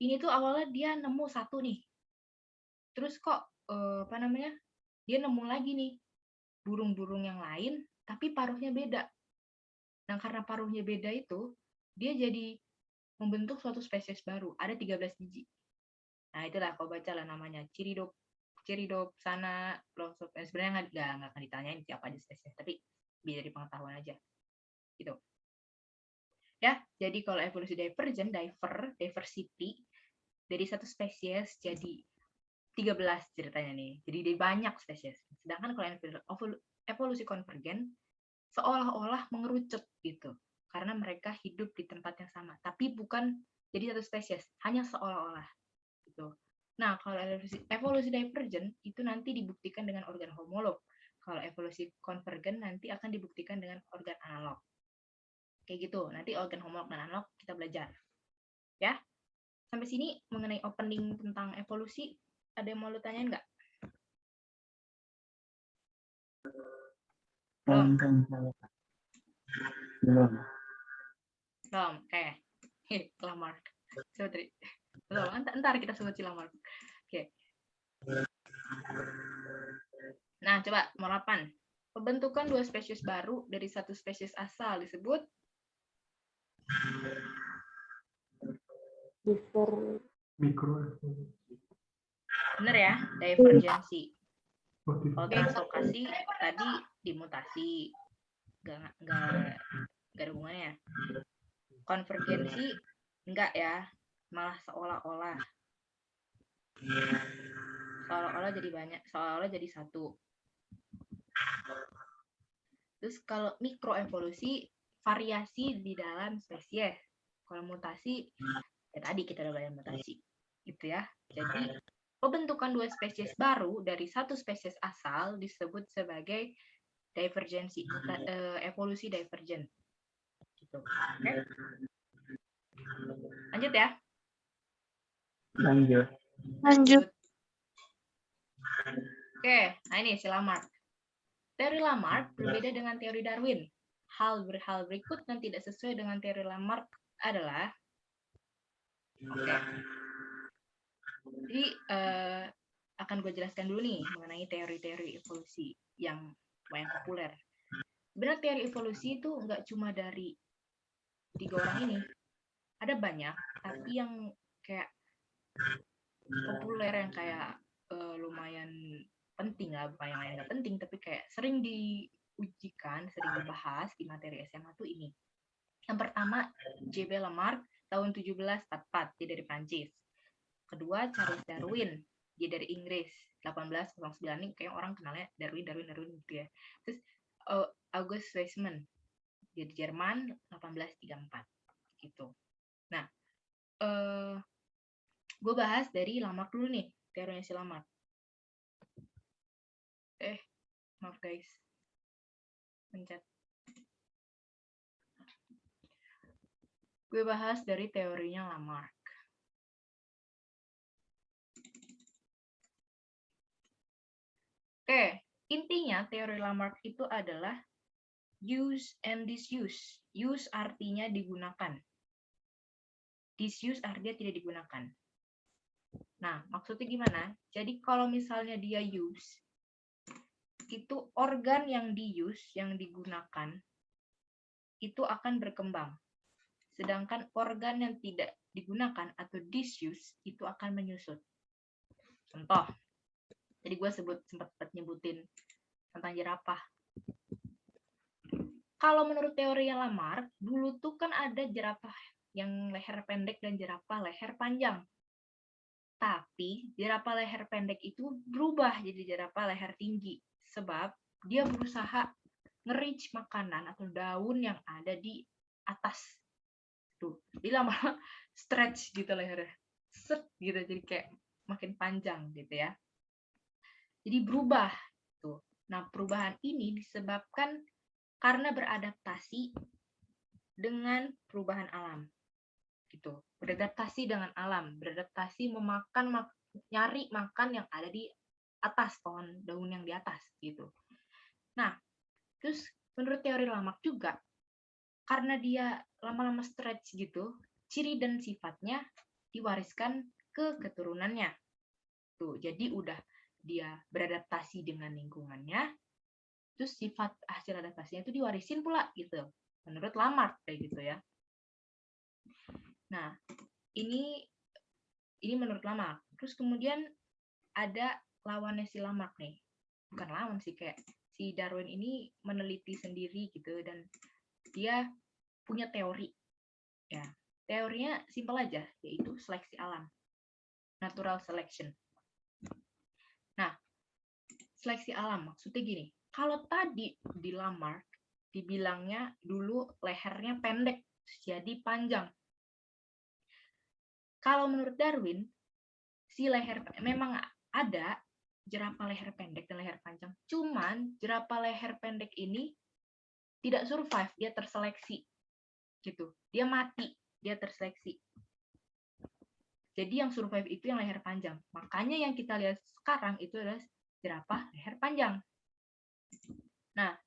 Ini tuh awalnya dia nemu satu nih. Terus kok dia nemu lagi nih burung-burung yang lain, tapi paruhnya beda. Nah, karena paruhnya beda itu, dia jadi membentuk suatu spesies baru. Ada 13 biji. Nah, itulah kau baca lah namanya. Chiridopsana losop. Sebenarnya nggak akan ditanyain siapa aja spesies, tapi biar dari pengetahuan aja. Gitu. Ya, jadi kalau evolusi divergent, diversity, dari satu spesies jadi 13 ceritanya nih. Jadi dari banyak spesies. Sedangkan kalau evolusi konvergen, seolah-olah mengerucut gitu. Karena mereka hidup di tempat yang sama. Tapi bukan jadi satu spesies. Hanya seolah-olah. Gitu. Nah, kalau evolusi divergent, itu nanti dibuktikan dengan organ homolog. Kalau evolusi konvergen, nanti akan dibuktikan dengan organ analog. Kayak gitu. Nanti organ homolog dan analog kita belajar. Ya. Sampai sini mengenai opening tentang evolusi, ada yang mau lu tanyain nggak? Belum. Oke. Lamar. Sorry. Belum. Ntar kita sebut si Lamar. Oke. Nah, coba nomor 8. Pembentukan dua spesies baru dari satu spesies asal disebut mikro. bener ya, divergensi. Oke. Kalau translokasi tadi dimutasi, nggak ada hubungannya. Konvergensi enggak ya, malah seolah-olah jadi banyak, seolah-olah jadi satu. Terus kalau mikroevolusi, variasi di dalam spesies. Kalau mutasi, ya tadi kita udah belajar mutasi, gitu ya. Jadi pembentukan dua spesies baru dari satu spesies asal disebut sebagai divergensi, evolusi divergent. gitu. Oke. Lanjut ya. Lanjut. Lanjut. Oke, nah ini si Lamarck. Teori Lamarck berbeda dengan teori Darwin. Hal berikut yang tidak sesuai dengan teori Lamarck adalah, oke. Jadi akan gue jelaskan dulu nih mengenai teori-teori evolusi yang lumayan populer. Sebenarnya teori evolusi itu nggak cuma dari 3 orang ini, ada banyak, tapi yang kayak populer yang kayak lumayan penting lah, bukan yang lain nggak penting, tapi kayak sering diujikan, sering dibahas di materi SMA tuh ini. Yang pertama, J.B. Lamarck tahun 1744, dia dari Prancis. Kedua, Charles Darwin, dia dari Inggris, 1809. Ini kayak orang kenalnya Darwin gitu ya. Terus August Weismann, dia di Jerman, 1834 gitu. Nah, gue bahas dari Lamarck dulu nih, teorinya si Lamarck. Maaf guys, pencet. Gue bahas dari teorinya Lamarck. Oke, intinya teori Lamarck itu adalah use and disuse. Use artinya digunakan. Disuse artinya tidak digunakan. Nah, maksudnya gimana? Jadi kalau misalnya dia use, itu organ yang di-use, yang digunakan, itu akan berkembang. Sedangkan organ yang tidak digunakan atau disuse, itu akan menyusut. Contoh, jadi gue sempat nyebutin tentang jerapah. Kalau menurut teori Lamarck, dulu tuh kan ada jerapah yang leher pendek dan jerapah leher panjang. Tapi jerapah leher pendek itu berubah jadi jerapah leher tinggi. Sebab dia berusaha nge-reach makanan atau daun yang ada di atas. Tuh, dia lama stretch gitu lehernya. Set gitu, jadi kayak makin panjang gitu ya. Jadi berubah tuh. Nah, perubahan ini disebabkan karena beradaptasi dengan perubahan alam. Gitu. Beradaptasi dengan alam, beradaptasi nyari makan yang ada di atas pohon daun yang di atas gitu. Nah, terus menurut teori Lamarck juga karena dia lama-lama stretch gitu, ciri dan sifatnya diwariskan ke keturunannya. Tuh, jadi udah dia beradaptasi dengan lingkungannya, terus sifat hasil adaptasinya itu diwarisin pula gitu. Menurut Lamarck kayak gitu ya. Nah, ini menurut Lamarck. Terus kemudian ada lawannya si Lamarck nih. Bukan lawan sih, kayak si Darwin ini meneliti sendiri gitu dan dia punya teori. Ya, teorinya simpel aja, yaitu seleksi alam. Natural selection. Nah, seleksi alam maksudnya gini. Kalau tadi di Lamarck dibilangnya dulu lehernya pendek, jadi panjang. Kalau menurut Darwin, si leher memang ada jerapah leher pendek dan leher panjang. Cuman jerapah leher pendek ini tidak survive, dia terseleksi. Gitu. Dia mati, dia terseleksi. Jadi yang survive itu yang leher panjang. Makanya yang kita lihat sekarang itu adalah jerapah leher panjang. Nah,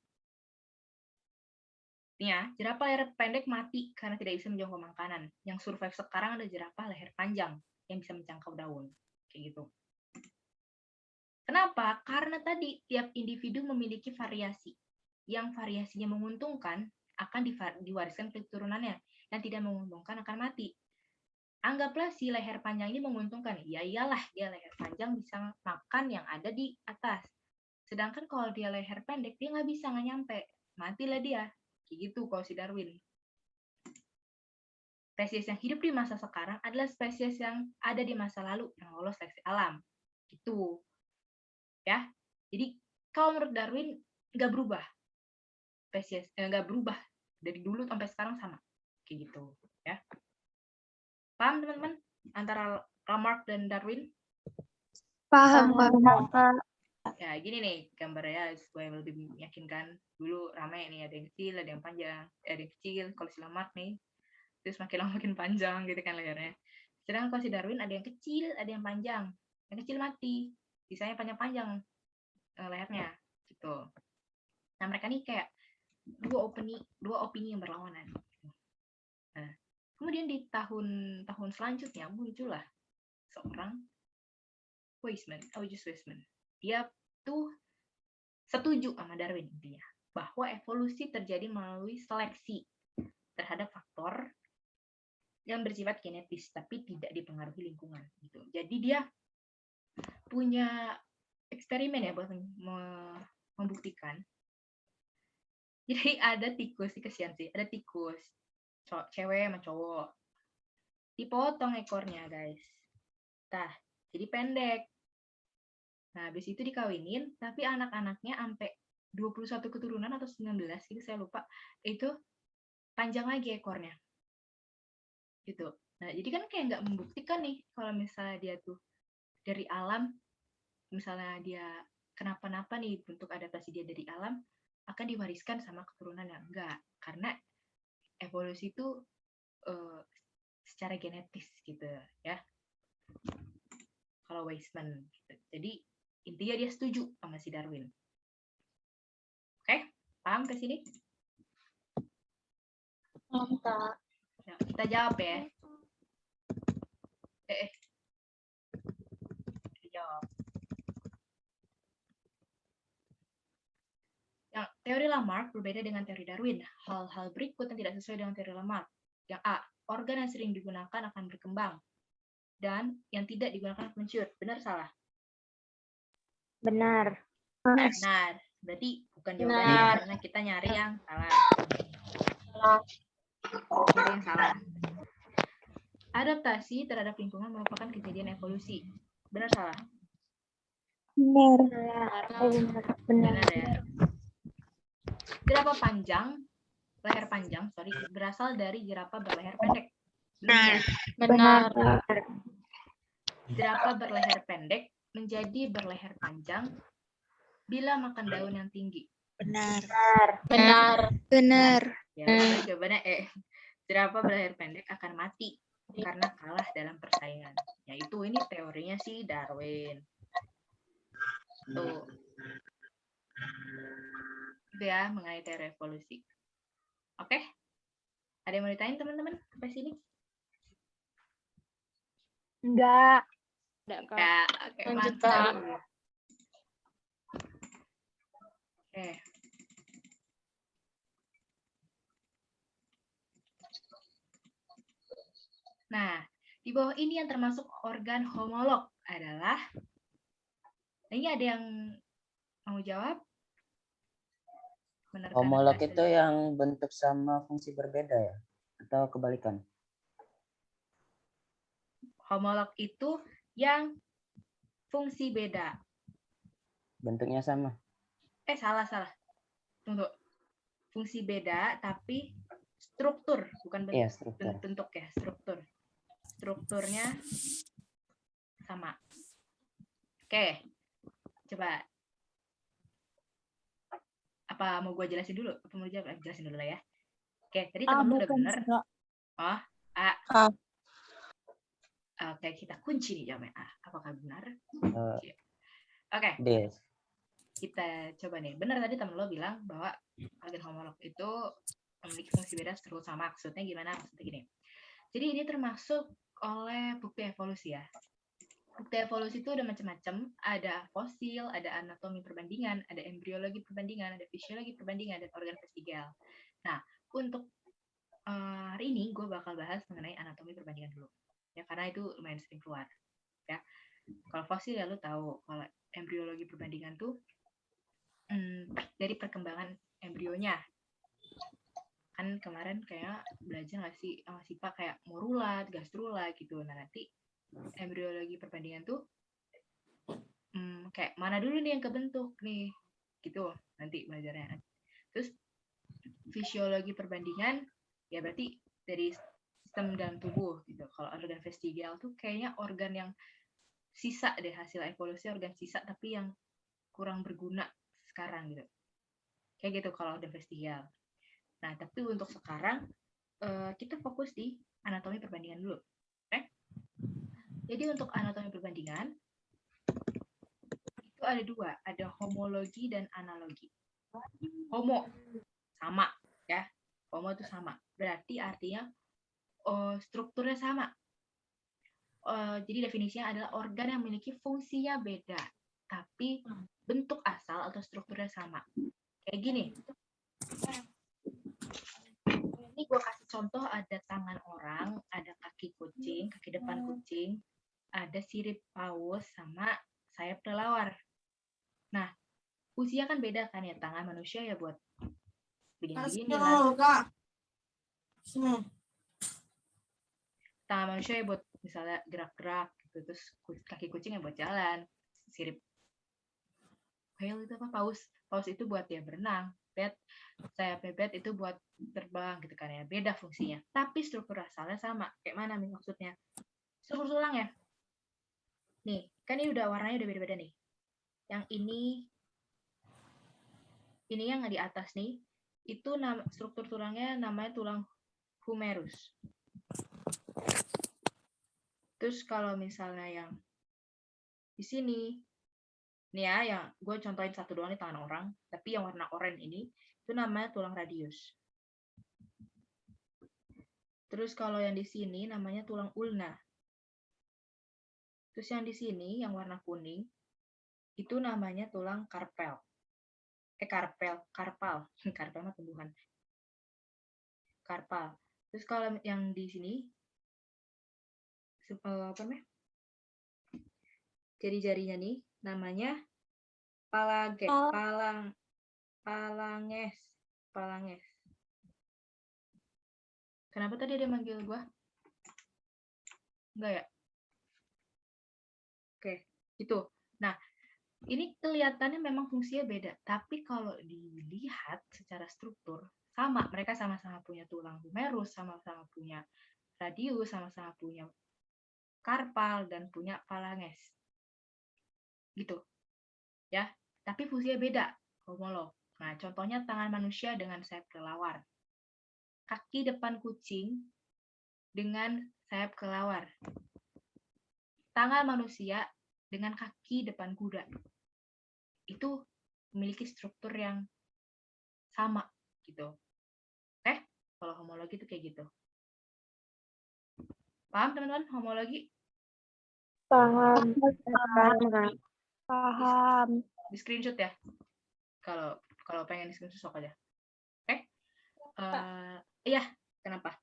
ya, jerapah leher pendek mati karena tidak bisa menjangkau makanan. Yang survive sekarang ada jerapah leher panjang yang bisa menjangkau daun. Kayak gitu. Kenapa? Karena tadi tiap individu memiliki variasi. Yang variasinya menguntungkan akan diwariskan ke keturunannya. Yang tidak menguntungkan akan mati. Anggaplah si leher panjang ini menguntungkan. Ya iyalah, dia leher panjang bisa makan yang ada di atas. Sedangkan kalau dia leher pendek, dia nggak bisa, nggak nyampe. Matilah dia. Kayak gitu kalau si Darwin. Spesies yang hidup di masa sekarang adalah spesies yang ada di masa lalu yang lolos seleksi alam. Gitu. Ya. Jadi kalau menurut Darwin nggak berubah. Spesies nggak berubah dari dulu sampai sekarang sama. Kayak gitu. Ya. Paham teman-teman antara Lamarck dan Darwin? Paham, Kak. Ya, gini nih gambarnya supaya lebih meyakinkan. Dulu ramai nih, ada yang kecil, ada yang panjang. Ada yang kecil, kalau si Lamarck nih. Terus makin lama makin panjang gitu kan lehernya. Sedangkan kalau si Darwin ada yang kecil, ada yang panjang. Yang kecil mati, sisanya panjang-panjang lehernya gitu. Nah, mereka nih kayak dua opini yang berlawanan. Nah, kemudian di tahun selanjutnya muncullah seorang Weismann, August Weismann. Dia tuh setuju sama Darwin intinya, bahwa evolusi terjadi melalui seleksi terhadap faktor yang bersifat genetis tapi tidak dipengaruhi lingkungan gitu. Jadi dia punya eksperimen ya buat membuktikan. Jadi ada tikus, ini kesian sih, ada tikus cewek sama cowok. Dipotong ekornya, guys. Nah, jadi pendek. Nah, habis itu dikawinin, tapi anak-anaknya sampai 21 keturunan atau 19, gitu saya lupa, itu panjang lagi ekornya. Gitu. Nah, jadi kan kayak nggak membuktikan nih, kalau misalnya dia tuh dari alam, misalnya dia kenapa-napa nih, bentuk adaptasi dia dari alam, akan diwariskan sama keturunan yang enggak. Karena evolusi itu secara genetis gitu ya. Kalau Weismann gitu. Jadi intinya dia setuju sama si Darwin. Oke, paham ke sini? Mantap. Nah, kita jawab ya. Kita jawab. Yang teori Lamarck berbeda dengan teori Darwin. Hal-hal berikut yang tidak sesuai dengan teori Lamarck. Yang A, organ yang sering digunakan akan berkembang. Dan yang tidak digunakan akan menciut. Benar salah? Benar. Benar. Berarti bukan jawabannya Benar. karena kita nyari yang salah. Salah. Nyari yang salah. Adaptasi terhadap lingkungan merupakan kejadian evolusi. Benar salah? Benar. Benar. Benar ya. Jerapah panjang, leher panjang, berasal dari jerapah berleher pendek. Benar. Benar. Jerapah berleher pendek menjadi berleher panjang bila makan daun yang tinggi. Benar. Benar. Benar. Ya, jawabannya jerapah berleher pendek akan mati karena kalah dalam persaingan. Yaitu ini teorinya si Darwin. Tuh. Itu ya mengenai teori evolusi. Oke? Ada yang mau ditanyain teman-teman sampai sini? Enggak. Ya, oke, Lanjut, mantap. Kak. Oke. Nah, di bawah ini yang termasuk organ homolog adalah, nah ini ada yang mau jawab? Benar, Homolog kan? itu yang bentuk sama fungsi berbeda ya? Atau kebalikan? Homolog itu yang fungsi beda. Bentuknya sama? Salah. Tunggu. Fungsi beda, tapi struktur, bukan bentuk. Iya, struktur. Bentuk ya, struktur. Strukturnya sama. Oke, coba. Apa mau gue jelasin dulu? Apa mau jelasin dulu lah ya? Oke, tadi teman lu udah bener. Oh, A. Oke, kita kunci nih jawabnya A. Apakah benar? Oke. D. Kita coba nih. Benar tadi teman lo bilang bahwa organ homolog itu memiliki fungsi beda struktur sama. Maksudnya gimana? Maksudnya gini. Jadi ini termasuk oleh bukti evolusi ya. Bukti evolusi itu ada macam-macam. Ada fosil, ada anatomi perbandingan, ada embriologi perbandingan, ada fisiologi perbandingan, dan organ vestigial. Nah, untuk hari ini gue bakal bahas mengenai anatomi perbandingan dulu. Ya, karena itu lumayan sering keluar. Ya. Kalau fosil ya lo tahu, kalau embriologi perbandingan tuh dari perkembangan embrionya. Kan kemarin kayak belajar nggak sih SIPA kayak morula, gastrula gitu. Nah, nanti embriologi perbandingan tuh kayak mana dulu nih yang kebentuk nih gitu nanti belajarnya. Terus fisiologi perbandingan ya berarti dari sistem dalam tubuh gitu. Kalau organ vestigial tuh kayaknya organ yang sisa deh, hasil evolusi organ sisa tapi yang kurang berguna sekarang gitu. Kayak gitu kalau udah vestigial. Nah, tapi untuk sekarang kita fokus di anatomi perbandingan dulu. Oke? Jadi untuk anatomi perbandingan itu ada dua, ada homologi dan analogi. Homo sama ya. Homo itu sama. Berarti artinya strukturnya sama. Jadi definisinya adalah organ yang memiliki fungsinya beda, tapi bentuk asal atau strukturnya sama. Kayak gini. Ini gue kasih contoh, ada tangan orang, ada kaki kucing, kaki depan kucing, ada sirip paus sama sayap kelelawar. Nah, fungsinya kan beda kan ya, tangan manusia ya buat begini-begini lah. Tangan manusia ya buat misalnya gerak-gerak gitu, terus kaki kucing ya buat jalan, sirip whale itu apa, paus itu buat ya berenang, sayap bebet itu buat terbang gitu kan ya, beda fungsinya tapi struktur asalnya sama. Kayak mana nih maksudnya? Struktur tulang ya, nih kan ini udah warnanya udah beda-beda nih. Yang ini yang di atas nih itu struktur tulangnya namanya tulang humerus. Terus kalau misalnya yang di sini nih ya, yang gue contohin satu doang nih, tangan orang, tapi yang warna oranye ini itu namanya tulang radius. Terus kalau yang di sini namanya tulang ulna. Terus yang di sini yang warna kuning itu namanya tulang karpal. Karpal mah tumbuhan. Karpal. Terus kalau yang di sini apa namanya? Jari-jarinya nih namanya palanges. Kenapa tadi dia manggil gua? Enggak ya? Oke, gitu. Nah, ini kelihatannya memang fungsinya beda, tapi kalau dilihat secara struktur sama, mereka sama-sama punya tulang humerus, sama-sama punya radius, sama-sama punya karpal dan punya phalanges. Gitu. Ya, tapi fungsinya beda, homolog. Nah, contohnya tangan manusia dengan sayap kelelawar. Kaki depan kucing dengan sayap kelelawar. Tangan manusia dengan kaki depan kuda. Itu memiliki struktur yang sama gitu. Oke? Kalau homologi itu kayak gitu. Paham teman-teman homologi? Paham. Paham. Di screenshot ya. Kalau pengen di screenshot sok aja. Oke? Iya, kenapa?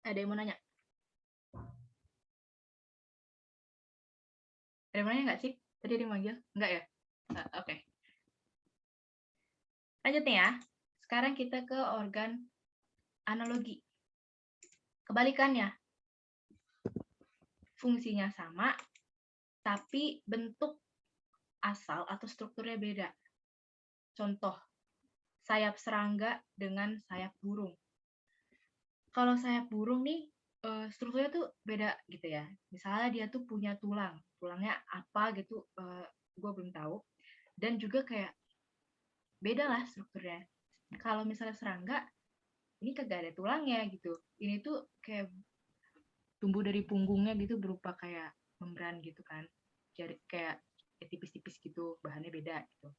Ada yang mau nanya? Ada yang mau nanya nggak sih? Tadi ada yang manggil? Enggak ya? Oke. Lanjut nih ya. Sekarang kita ke organ analogi. Kebalikannya. Fungsinya sama, tapi bentuk asal atau strukturnya beda. Contoh, sayap serangga dengan sayap burung. Kalau sayap burung nih, strukturnya tuh beda gitu ya. Misalnya dia tuh punya tulangnya apa gitu, gue belum tahu. Dan juga kayak beda lah strukturnya. Kalau misalnya serangga, ini kagak ada tulangnya gitu. Ini tuh kayak tumbuh dari punggungnya gitu, berupa kayak membran gitu kan. Jadi kayak tipis-tipis gitu, bahannya beda gitu.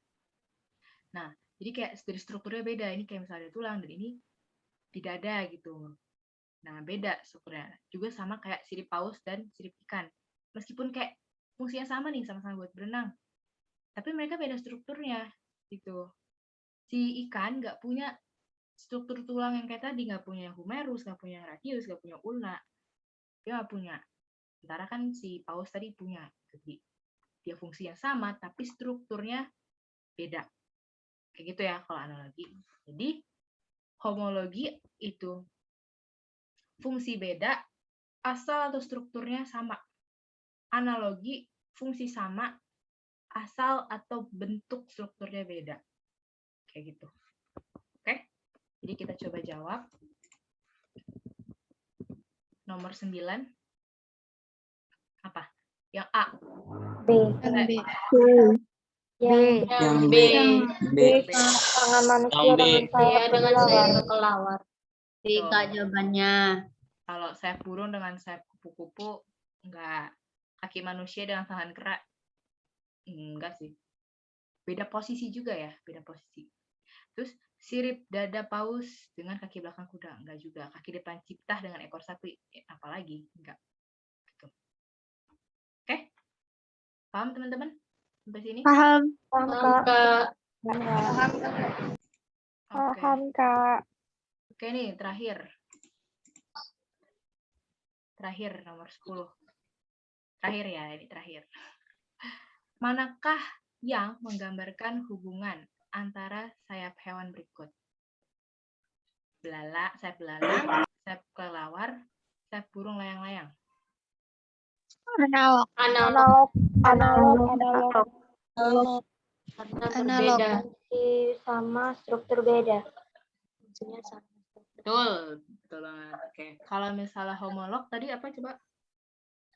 Nah, jadi kayak dari strukturnya beda. Ini kayak misalnya ada tulang dan ini tidak ada gitu. Nah, beda strukturnya. Juga sama kayak sirip paus dan sirip ikan. Meskipun kayak fungsinya sama nih, sama-sama buat berenang. Tapi mereka beda strukturnya gitu. Si ikan nggak punya struktur tulang yang kayak tadi, nggak punya humerus, nggak punya radius, nggak punya ulna. Dia nggak punya. Sementara kan si paus tadi punya. Jadi dia fungsi yang sama, tapi strukturnya beda. Kayak gitu ya kalau analogi. Jadi homologi itu fungsi beda, asal atau strukturnya sama. Analogi fungsi sama, asal atau bentuk strukturnya beda. Kayak gitu. Oke? Jadi kita coba jawab. Nomor 9. Apa? Yang A. B. B. Yang Yang B. B. B, tangan manusia dengan sayap berkelawar. Betul. jawabannya. Kalau sayap burung dengan sayap kupu-kupu, enggak. Kaki manusia dengan tangan kera, enggak sih. Beda posisi juga ya, beda posisi. Terus sirip dada paus dengan kaki belakang kuda, enggak juga. Kaki depan ciptah dengan ekor sapi, apalagi, enggak. Gitu. Oke? Paham teman-teman? Sampai sini? Paham. Paham, Kak. Oke. Paham, Kak. Oke nih, terakhir. Terakhir, nomor 10. Terakhir ya, ini terakhir. Manakah yang menggambarkan hubungan antara sayap hewan berikut? Sayap belalang, sayap kelelawar, sayap burung layang-layang. Analog. Analog. Analog. Fungsi sama struktur beda. Betul, betul banget. Oke. Kalau misalnya homolog tadi apa coba?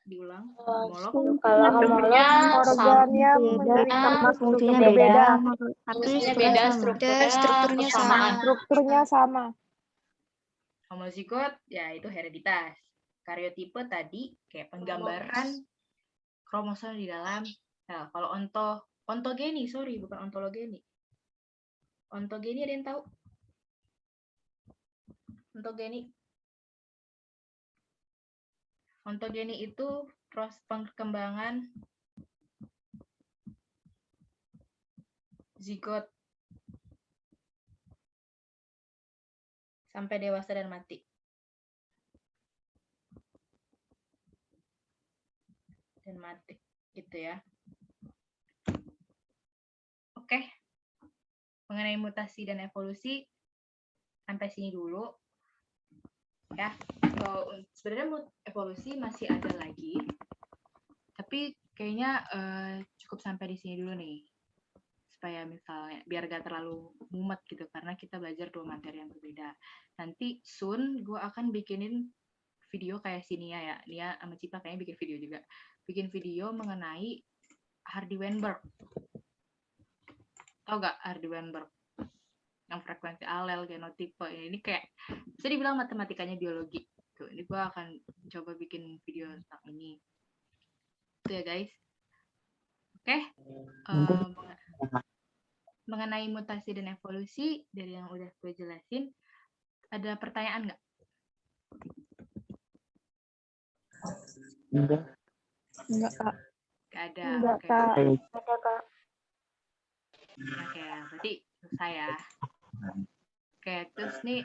Diulang. Homolog. Kalau homolog, organnya memiliki struktur berbeda. Tapi Beda strukturnya sama. Strukturnya sama. Homozigot ya itu hereditas. Karyotipe tadi kayak penggambaran kromosom di dalam sel. Kalau ontogeni, sorry, bukan ontologeni. Ontogeni ada yang tahu? Ontogeni itu proses perkembangan zigot sampai dewasa dan mati. Gitu ya. Oke. Mengenai mutasi dan evolusi sampai sini dulu. Ya. So, sebenarnya evolusi masih ada lagi. Tapi kayaknya cukup sampai di sini dulu nih. Supaya misalnya biar gak terlalu mumet gitu karena kita belajar 2 materi yang berbeda. Nanti soon gue akan bikinin video kayak si Nia ya. Nia sama Cipa kayaknya bikin video juga. Bikin video mengenai Hardy Weinberg. Tahu gak Hardy Weinberg? Yang frekuensi alel, genotipe. Ini kayak bisa dibilang matematikanya biologi. Tuh, ini gue akan coba bikin video tentang ini. Itu ya guys. Oke. Mengenai mutasi dan evolusi dari yang udah gue jelasin, ada pertanyaan nggak? Enggak. Enggak, Kak. Nggak ada. Enggak, Oke. Kak. Ada, Kak. Oke, berarti selesai ya. Oke, terus nih